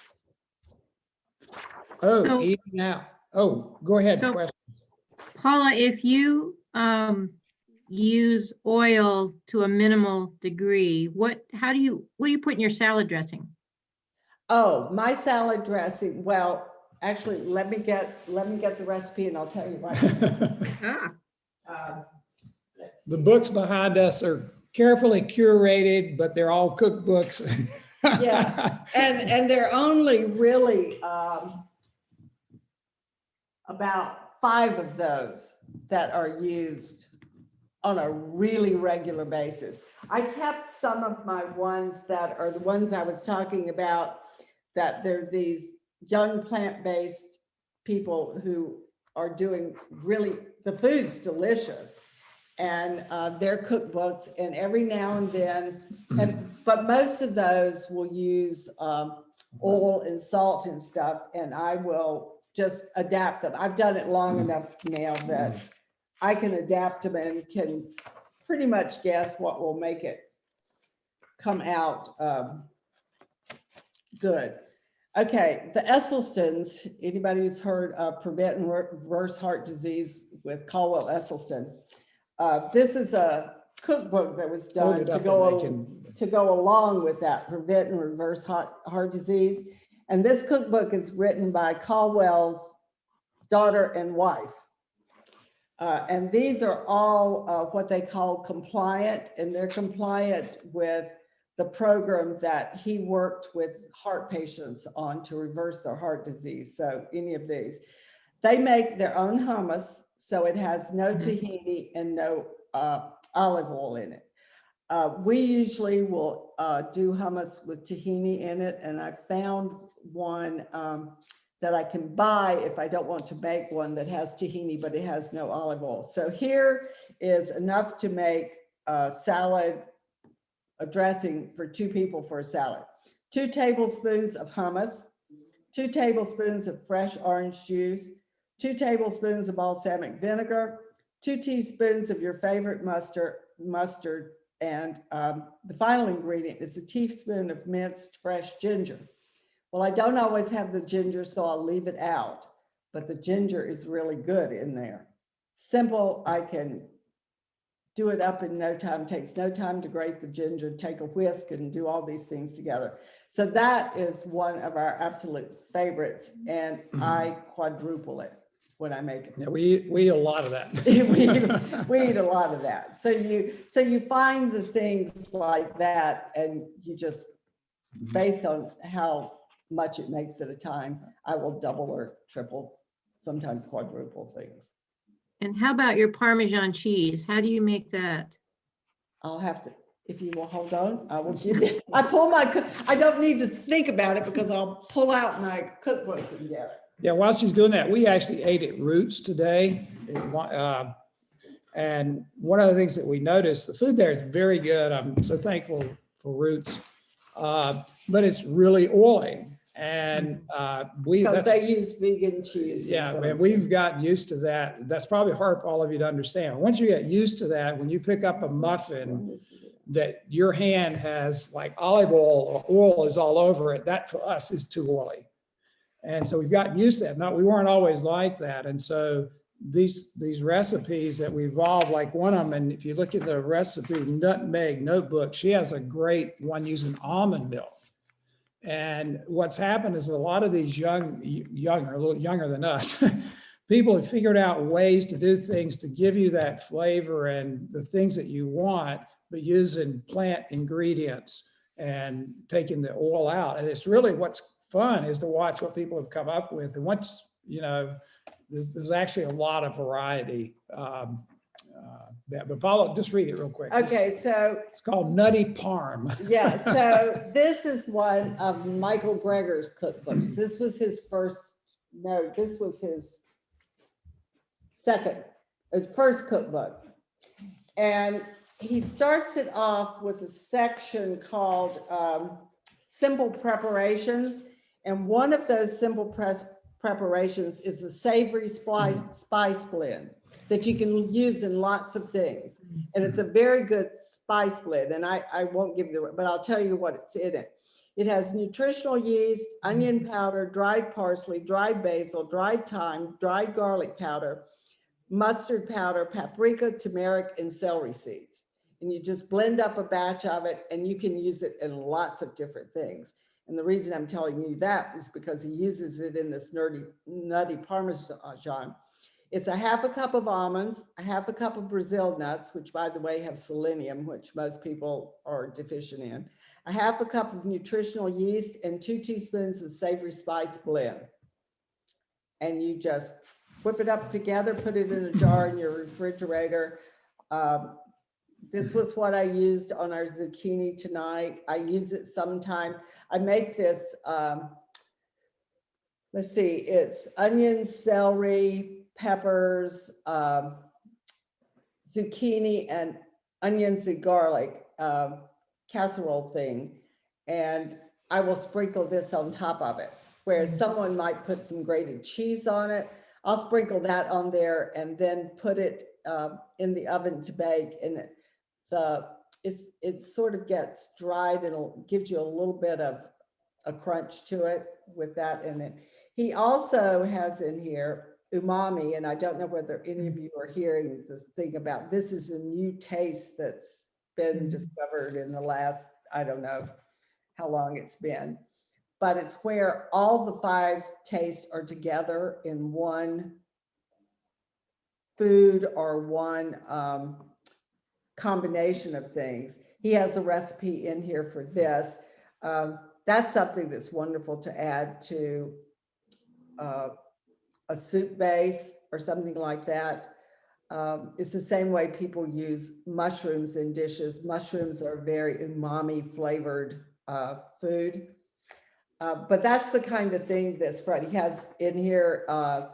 A: Oh,
C: So-
A: eating out. Oh, go ahead.
C: So-
A: Question.
C: Paula, if you use oil to a minimal degree, what do you put in your salad dressing?
G: Oh, my salad dressing. Well, actually, let me get the recipe and I'll tell you what. Let's
A: The
G: see.
A: books behind us are carefully curated, but they're all cookbooks.
G: Yeah. And they're only really about 5 of those that are used on a really regular basis. I kept some of my ones that are the ones I was talking about, that they're these young plant-based people who are doing really, the food's delicious. And their cookbooks, and every now and then, but most of those will use oil and salt and stuff, and I will just adapt them. I've done it long enough now that I can adapt them and can pretty much guess what will make it come out good. Okay, the Esselstyns, anybody who's heard of Prevent and Reverse Heart Disease with Caldwell Esselstyn. This is a cookbook that was
A: Hold
G: done
A: it
G: to
A: up and
G: go
A: they can-
G: to go along with that, Prevent and Reverse Heart Disease. And this cookbook is written by Caldwell's daughter and wife. And these are all what they call compliant, and they're compliant with the program that he worked with heart patients on to reverse their heart disease. So any of these, they make their own hummus, so it has no tahini and no olive oil in it. We usually will do hummus with tahini in it, and I found one that I can buy if I don't want to make one that has tahini, but it has no olive oil. So here is enough to make a salad, a dressing for 2 people for a salad. 2 tablespoons of hummus, 2 tablespoons of fresh orange juice, 2 tablespoons of balsamic vinegar, 2 teaspoons of your favorite mustard, and the final ingredient is a teaspoon of minced fresh ginger. Well, I don't always have the ginger, so I'll leave it out, but the ginger is really good in there. Simple, I can do it up in no time, takes no time to grate the ginger, take a whisk and do all these things together. So that is one of our absolute favorites, and I quadruple it when I make it.
A: Yeah, we eat a lot of that.
G: we eat a lot of that. So you find the things like that, and you just, based on how much it makes at a time, I will double or triple, sometimes quadruple things.
C: And how about your Parmesan cheese? How do you make that?
G: I'll have to, if you will hold on, I will give you, I don't need to think about it because I'll pull out my cookbook and get it.
A: Yeah, while she's doing that, we actually ate at Roots today. And one of the things that we noticed, the food there is very good. I'm so thankful for Roots. But it's really oily. And
G: Because they use vegan cheese. and
A: yeah,
G: so
A: man,
G: on.
A: we've gotten used to that. That's probably hard for all of you to understand. Once you get used to that, when you pick up a muffin that your hand has like olive oil or oil is all over it, that for us is too oily. And so we've gotten used to that. Now, we weren't always like that. And so these recipes that we evolved, like one of them, and if you look at the recipe Nutmeg Notebook, she has a great one using almond milk. And what's happened is a lot of these a little younger than us, people have figured out ways to do things to give you that flavor and the things that you want, but using plant ingredients and taking the oil out. And it's really what's fun is to watch what people have come up with. And once, there's actually a lot of variety. But Paula, just read it real quick.
G: Okay, so
A: It's called Nutty Parm.
G: yeah, so this is one of Michael Greger's cookbooks. This was his first cookbook. And he starts it off with a section called Simple Preparations. And one of those simple preparations is a savory spice blend that you can use in lots of things. And it's a very good spice blend. And I won't give you but I'll tell you what it's in it. It has nutritional yeast, onion powder, dried parsley, dried basil, dried thyme, dried garlic powder, mustard powder, paprika, turmeric, and celery seeds. And you just blend up a batch of it and you can use it in lots of different things. And the reason I'm telling you that is because he uses it in this nutty Parmesan. It's a half a cup of almonds, a half a cup of Brazil nuts, which by the way have selenium, which most people are deficient in, a half a cup of nutritional yeast, and 2 teaspoons of savory spice blend. And you just whip it up together, put it in a jar in your refrigerator. This was what I used on our zucchini tonight. I use it sometimes. I make this, let's see, it's onions, celery, peppers, zucchini, and onions and garlic casserole thing. And I will sprinkle this on top of it. Whereas someone might put some grated cheese on it. I'll sprinkle that on there and then put it in the oven to bake. And it sort of gets dried and it gives you a little bit of a crunch to it with that in it. He also has in here umami, and I don't know whether any of you are hearing this thing about, this is a new taste that's been discovered in the last, I don't know how long it's been, but it's where all the 5 tastes are together in one food or one combination of things. He has a recipe in here for this. That's something that's wonderful to add to a soup base or something like that. It's the same way people use mushrooms in dishes. Mushrooms are very umami flavored food. But that's the kind of thing that's Freddie has in here. A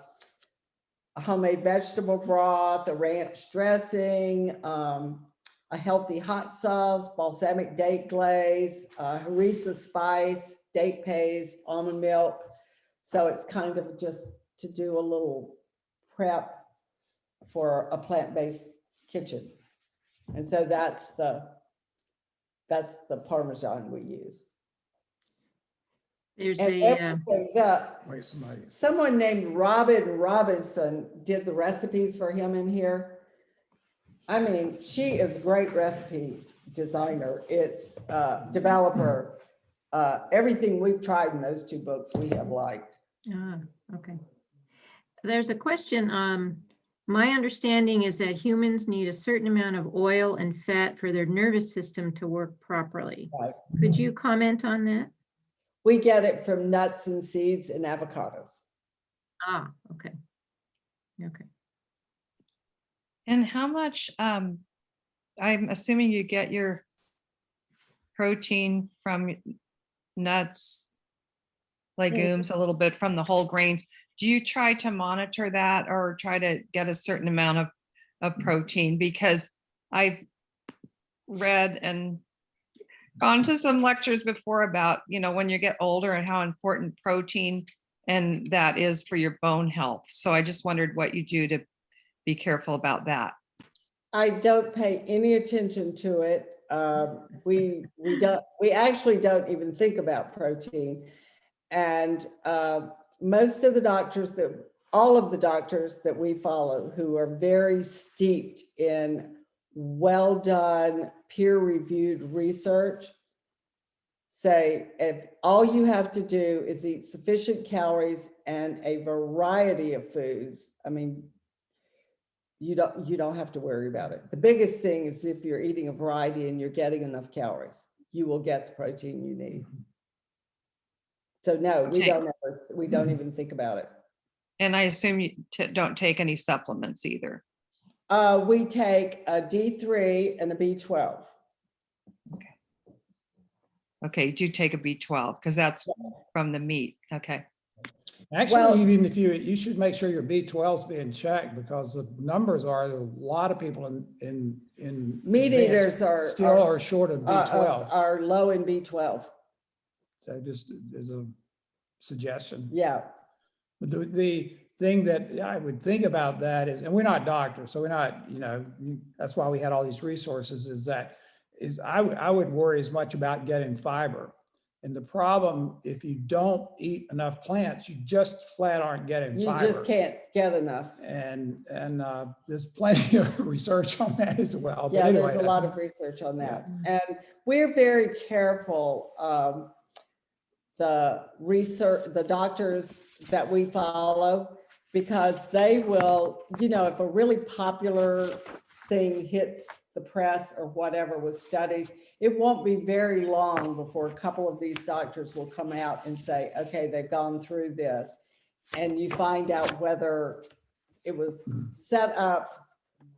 G: homemade vegetable broth, a ranch dressing, a healthy hot sauce, balsamic date glaze, harissa spice, date paste, almond milk. So it's kind of just to do a little prep for a plant-based kitchen. And so that's the Parmesan we use.
C: There's
G: And
C: a,
G: everything, someone named Robin Robinson did the recipes for him in here. I mean, she is a great recipe designer. It's developer. Everything we've tried in those 2 books we have liked.
C: okay. There's a question. My understanding is that humans need a certain amount of oil and fat for their nervous system to work properly.
G: Right.
C: Could you comment on that?
G: We get it from nuts and seeds and avocados.
C: Okay. Okay.
H: And how much, I'm assuming you get your protein from nuts, legumes, a little bit from the whole grains. Do you try to monitor that or try to get a certain amount of of protein, because I've read and gone to some lectures before about, when you get older and how important protein and that is for your bone health. So I just wondered what you do to be careful about that.
G: I don't pay any attention to it. We actually don't even think about protein. And most of the doctors all of the doctors that we follow who are very steeped in well done, peer reviewed research say, if all you have to do is eat sufficient calories and a variety of foods, I mean, you don't have to worry about it. The biggest thing is if you're eating a variety and you're getting enough calories, you will get the protein you need. So no, we don't even think about it.
H: And I assume you don't take any supplements either.
G: We take a D3 and a B12.
H: Okay, you do take a B12 because that's from the meat. Okay.
A: Actually,
G: Well-
A: even if you should make sure your B12 is being checked, because the numbers are a lot of people in
G: Meat
A: advanced
G: eaters are
A: still are short of B12.
G: are low in B12.
A: So just as a suggestion.
G: Yeah.
A: But the thing that I would think about that is, and we're not doctors, so we're not, that's why we had all these resources, I would worry as much about getting fiber. And the problem, if you don't eat enough plants, you just flat aren't getting
G: You
A: fiber.
G: just can't get enough.
A: And there's plenty of research on that as well. But
G: Yeah,
A: anyway,
G: there's a lot of research on that. And we're very careful, the doctors that we follow, because they will, if a really popular thing hits the press or whatever with studies, it won't be very long before a couple of these doctors will come out and say, okay, they've gone through this. And you find out whether it was set up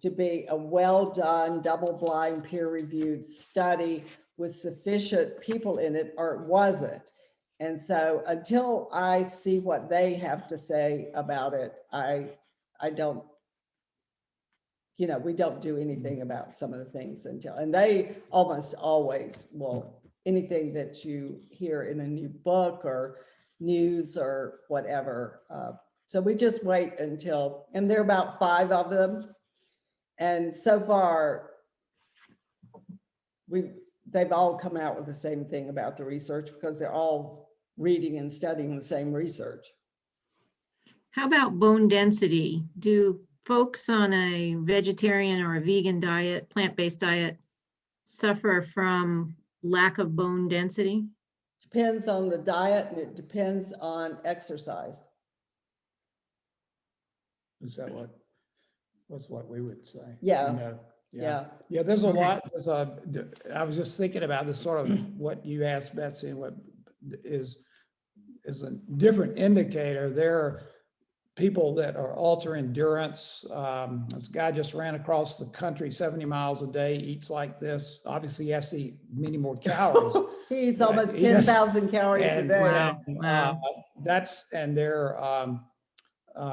G: to be a well-done, double-blind, peer-reviewed study with sufficient people in it, or it wasn't. And so until I see what they have to say about it, I don't, we don't do anything about some of the things until, and they almost always will, anything that you hear in a new book or news or whatever. So we just wait until, and there are about 5 of them. And so far, they've all come out with the same thing about the research, because they're all reading and studying the same research.
C: How about bone density? Do folks on a vegetarian or a vegan diet, plant-based diet, suffer from lack of bone density?
G: Depends on the diet, and it depends on exercise.
A: Is that what we would say?
G: Yeah. Yeah.
A: Yeah, there's a
C: Okay.
A: lot, I was just thinking about this sort of what you asked Betsy, and what is a different indicator. There are people that are ultra endurance. This guy just ran across the country 70 miles a day, eats like this. Obviously, he has to eat many more calories.
G: He eats
A: Yeah,
G: almost
A: he does.
G: 10,000 calories a
A: And,
G: day.
C: Wow.
A: and they're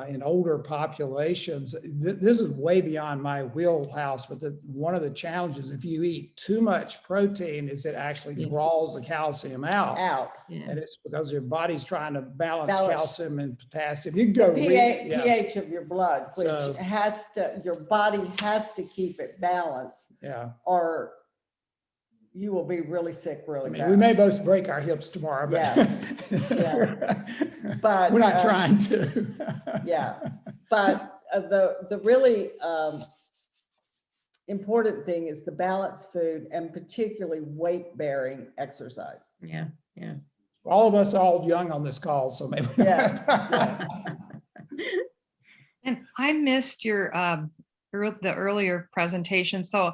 A: in older populations. This is way beyond my wheelhouse, but one of the challenges, if you eat too much protein, is it actually
C: Yeah.
A: draws the calcium out.
C: Yeah.
A: And it's because your body's trying to balance
G: Balance.
A: calcium and potassium. You can
G: The
A: go
G: pH of your blood, which
A: So-
G: your body has to keep it balanced,
A: yeah.
G: or you will be really sick
A: I
G: really
A: mean,
G: fast.
A: we may both break our hips tomorrow, but
G: But,
A: we're not trying to.
G: Yeah, but the really important thing is the balanced food, and particularly weight-bearing exercise.
C: Yeah.
A: All of us are all young on this call, so maybe.
G: Yeah.
H: And I missed your the earlier presentation, so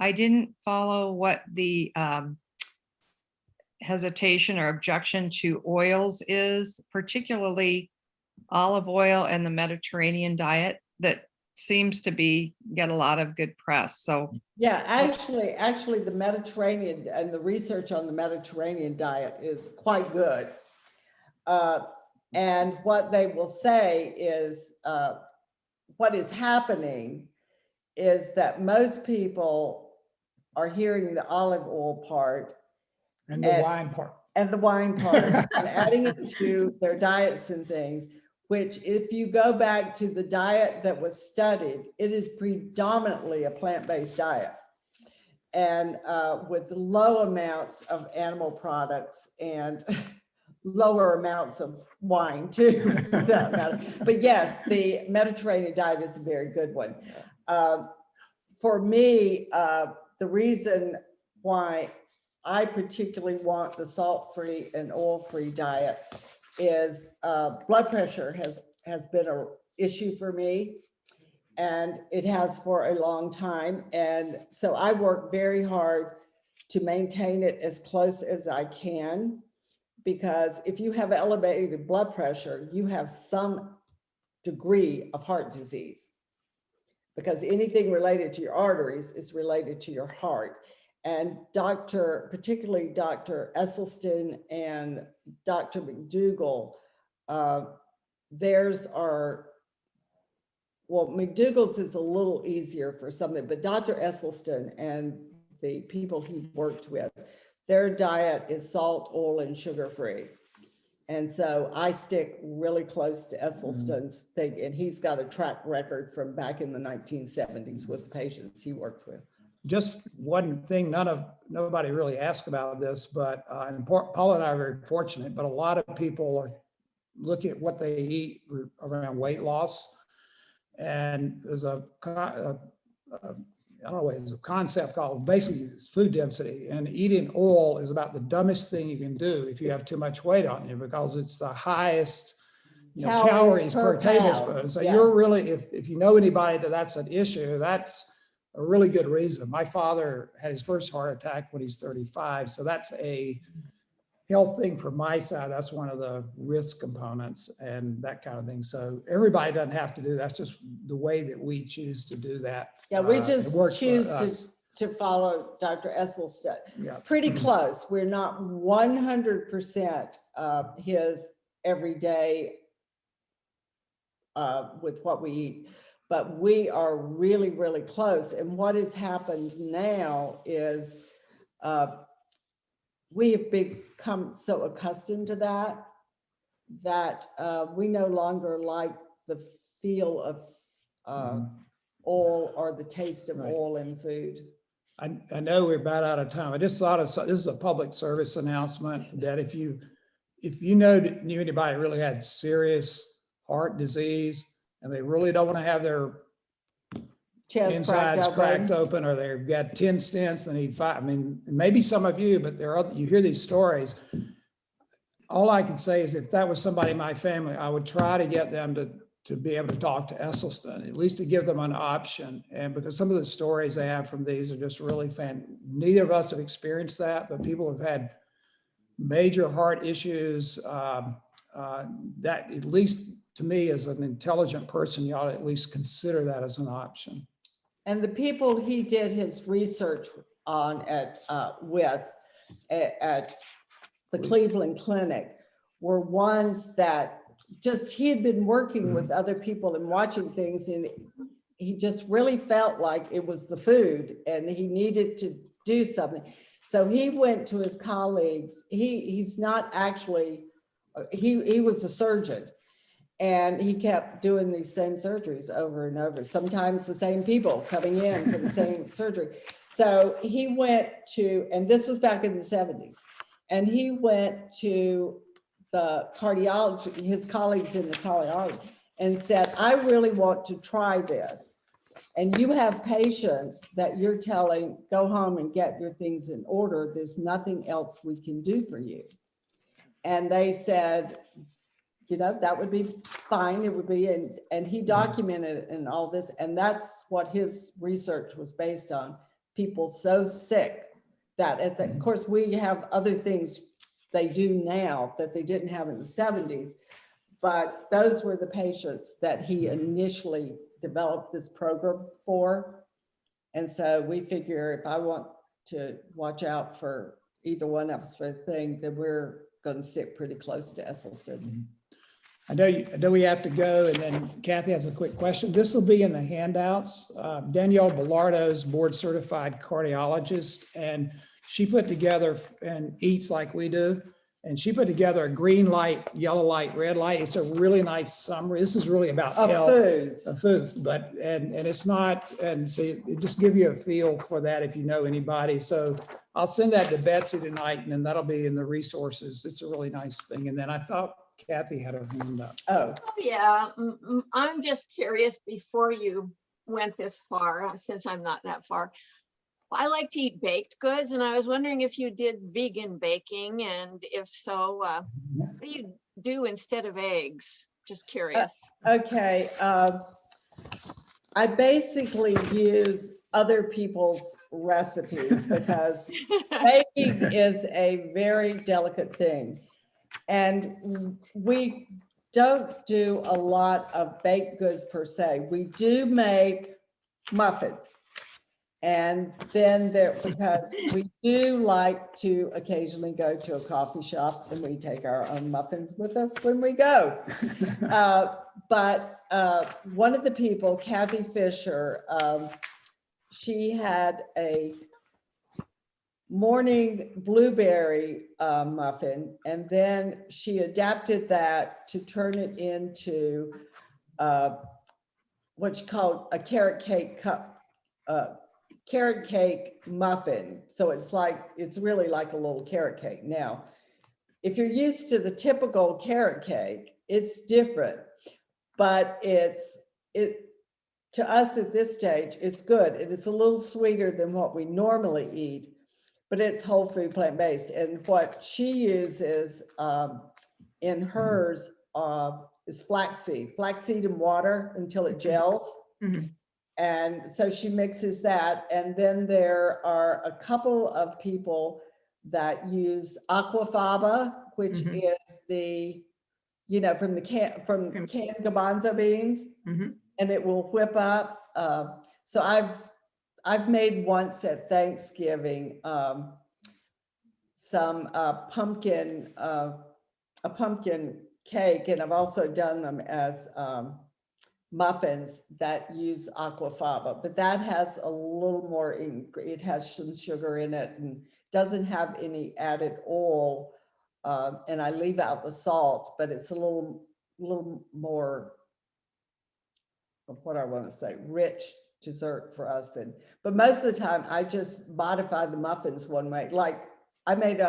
H: I didn't follow what the hesitation or objection to oils is, particularly olive oil and the Mediterranean diet that seems to get a lot of good press. So
G: Yeah, actually, the Mediterranean and the research on the Mediterranean diet is quite good. And what they will say is what is happening is that most people are hearing the olive oil part
A: And the wine part.
G: and the wine part and adding it to their diets and things, which if you go back to the diet that was studied, it is predominantly a plant-based diet. And with low amounts of animal products and lower amounts of wine too. for that matter. But yes, the Mediterranean diet is a very good one. For me, the reason why I particularly want the salt-free and oil-free diet is blood pressure has been an issue for me, and it has for a long time. And so I work very hard to maintain it as close as I can, because if you have elevated blood pressure, you have some degree of heart disease, because anything related to your arteries is related to your heart. And particularly Dr. Esselstyn and Dr. McDougall, theirs are, well, McDougall's is a little easier for something, but Dr. Esselstyn and the people he worked with, their diet is salt, oil, and sugar-free. And so I stick really close to Esselstyn's thing, and he's got a track record from back in the 1970s with the patients he works with.
A: Just one thing, nobody really asked about this, but Paula and I are very fortunate, but a lot of people are looking at what they eat around weight loss. And there's I don't know, there's a concept called basically it's food density, and eating oil is about the dumbest thing you can do if you have too much weight on you, because it's the highest calories per tablespoon. So
G: yeah.
A: you're really, if you know anybody that's an issue, that's a really good reason. My father had his first heart attack when he's 35. So that's a health thing from my side. That's one of the risk components and that kind of thing. So everybody doesn't have to do that. That's just the way that we choose to do that.
G: Yeah, we
A: It
G: just
A: works for
G: choose
A: us.
G: to follow Dr. Esselstyn.
A: Yeah.
G: Pretty close. We're not 100% his everyday with what we eat, but we are really, really close. And what has happened now is we have become so accustomed to that we no longer like the feel of oil or the taste of
A: Right.
G: oil in food.
A: I know we're about out of time. I just thought this is a public service announcement that if you knew anybody who really had serious heart disease and they really don't want to have their
G: Chest
A: insides cracked
G: open.
A: open, or they've got 10 stents, they need 5. I mean, maybe some of you, but you hear these stories. All I can say is if that was somebody in my family, I would try to get them to be able to talk to Esselstyn, at least to give them an option. And because some of the stories they have from these are just really neither of us have experienced that, but people have had major heart issues that, at least to me, as an intelligent person, you ought to at least consider that as an option.
G: And the people he did his research on at the Cleveland Clinic were ones that he had been working with other people and watching things, and he just really felt like it was the food and he needed to do something. So he went to his colleagues. He's not actually, he was a surgeon, and he kept doing these same surgeries over and over, sometimes the same people coming in for the same surgery. So he went to, and this was back in the 70s, and he went to the cardiology, his colleagues in the cardiology, and said, I really want to try this. And you have patients that you're telling, go home and get your things in order. There's nothing else we can do for you. And they said, that would be fine. It would be, and he documented it and all this. And that's what his research was based on. People so sick that of course, we have other things they do now that they didn't have in the 70s, but those were the patients that he initially developed this program for. And so we figure if I want to watch out for either one of us for a thing, then we're going to stick pretty close to Esselstyn.
A: I know we have to go, and then Kathy has a quick question. This will be in the handouts. Danielle Bellardo's board certified cardiologist, and she put together and eats like we do. And she put together a green light, yellow light, red light. It's a really nice summary. This is really about
G: Of
A: health.
G: foods.
A: Of foods, but, and it's not, and so it just give you a feel for that if you know anybody. So I'll send that to Betsy tonight, and then that'll be in the resources. It's a really nice thing. And then I thought Kathy had her hand up.
G: Oh,
I: Oh, yeah, I'm just curious before you went this far, since I'm not that far. I like to eat baked goods, and I was wondering if you did vegan baking, and if so, what do you do instead of eggs? Just curious.
G: okay. I basically use other people's recipes because baking is a very delicate thing. And we don't do a lot of baked goods per se. We do make muffins. And then because we do like to occasionally go to a coffee shop, and we take our own muffins with us when we go. But one of the people, Kathy Fisher, she had a morning blueberry muffin, and then she adapted that to turn it into what she called a carrot cake carrot cake muffin. So it's really like a little carrot cake. Now, if you're used to the typical carrot cake, it's different, but to us at this stage, it's good. And it's a little sweeter than what we normally eat, but it's whole food plant-based. And what she uses in hers is flaxseed in water until it gels.
C: Mhm.
G: And so she mixes that. And then there are a couple of people that use aquafaba, which
C: Mhm.
G: is the, from canned garbanzo beans,
C: Mhm.
G: and it will whip up. So I've made once at Thanksgiving some pumpkin, a pumpkin cake, and I've also done them as muffins that use aquafaba, but that has a little more, it has some sugar in it and doesn't have any added oil. And I leave out the salt, but it's a little more, what I want to say, rich dessert for us. But most of the time I just modify the muffins one way. Like I made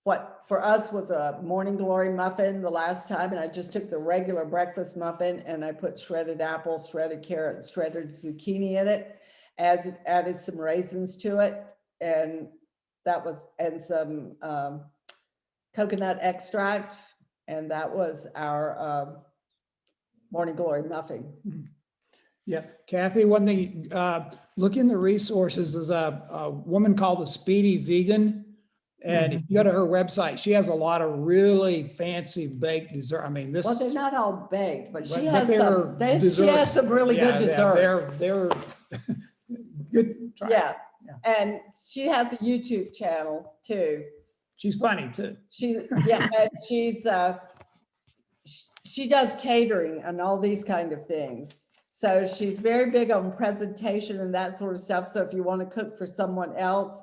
G: what for us was a morning glory muffin the last time, and I just took the regular breakfast muffin and I put shredded apple, shredded carrot, and shredded zucchini in it, as it added some raisins to it, and some coconut extract, and that was our morning glory muffin.
A: Yeah, Kathy, one thing, look in the resources. There's a woman called the Speedy Vegan. And if you go to her website, she has a lot of really fancy baked dessert. I mean, this.
G: Well, they're not all baked, but she
A: but
G: has
A: they're
G: she has some really
A: Yeah,
G: good
A: yeah,
G: desserts.
A: They're good. Try it.
G: Yeah,
A: Yeah.
G: and she has a YouTube channel too.
A: She's funny too.
G: And she does catering and all these kind of things. So she's very big on presentation and that sort of stuff. So if you want to cook for someone else,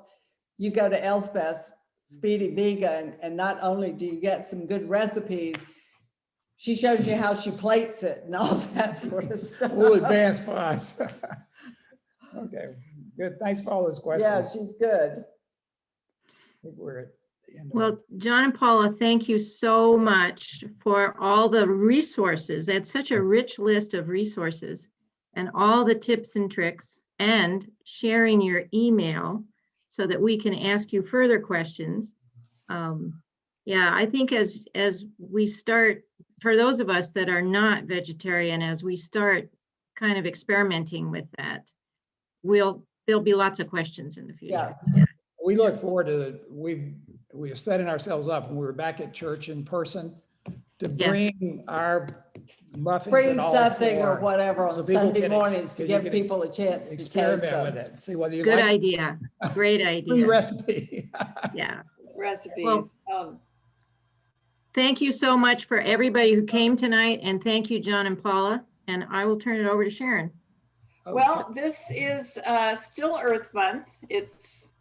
G: you go to Elspeth's Speedy Vegan, and not only do you get some good recipes, she shows you how she plates it and all that sort of stuff.
A: We'll advance for us. Okay, good. Thanks for all those questions.
G: Yeah, she's good.
A: I think we're at the end.
C: Well, John and Paula, thank you so much for all the resources. That's such a rich list of resources and all the tips and tricks, and sharing your email so that we can ask you further questions. Yeah, I think as we start, for those of us that are not vegetarian, as we start kind of experimenting with that, there'll be lots of questions in the future.
G: Yeah.
A: We look forward to it. We are setting ourselves up when we were back at church in person to
C: Yes.
A: bring our muffins.
G: Bring
A: in all
G: something or
A: form,
G: whatever
A: so
G: on
A: people
G: Sunday
A: can
G: mornings to
A: you
G: give
A: can
G: people a chance to taste
A: experiment with
G: them.
A: it. See whether you
C: Good
A: like
C: idea. Great
A: the
C: idea.
A: recipe.
C: Yeah.
F: Recipes.
C: Thank you so much for everybody who came tonight, and thank you, John and Paula. And I will turn it over to Sharon.
F: Well, this is still Earth Month. It's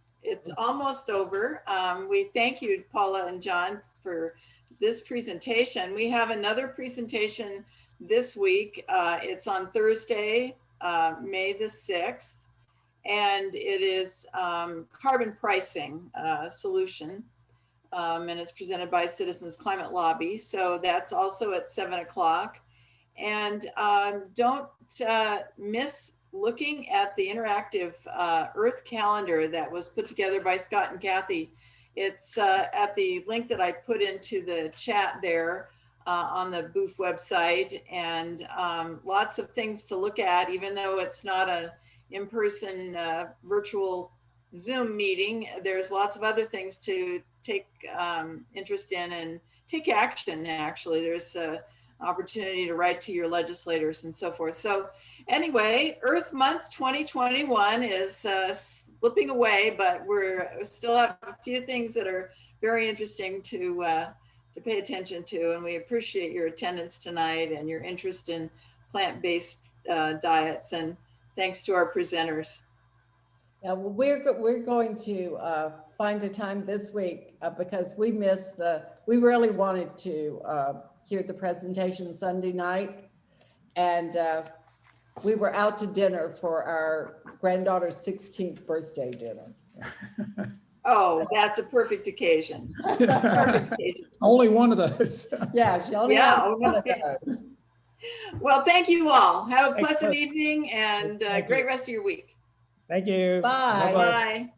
F: almost over. We thank you, Paula and John, for this presentation. We have another presentation this week. It's on Thursday, May the 6th, and it is carbon pricing solution. And it's presented by Citizens Climate Lobby. So that's also at 7 o'clock. And don't miss looking at the interactive Earth calendar that was put together by Scott and Kathy. It's at the link that I put into the chat there on the Booth website, and lots of things to look at, even though it's not an in-person virtual Zoom meeting. There's lots of other things to take interest in and take action. Actually, there's a opportunity to write to your legislators and so forth. So anyway, Earth Month 2021 is slipping away, but we still have a few things that are very interesting to pay attention to. And we appreciate your attendance tonight and your interest in plant-based diets. And thanks to our presenters.
G: Yeah, well, we're going to find a time this week because we missed we really wanted to hear the presentation Sunday night. And we were out to dinner for our granddaughter's 16th birthday dinner.
F: Oh, that's a perfect occasion. Perfect occasion.
A: Only one of those.
G: Yeah, she only
F: Yeah,
G: has one of
F: okay.
G: those.
F: Well, thank you all. Have a
A: Thanks,
F: pleasant
A: Chris.
F: evening and
A: Thank you.
F: great rest of your week.
A: Thank you.
G: Bye.
F: Bye.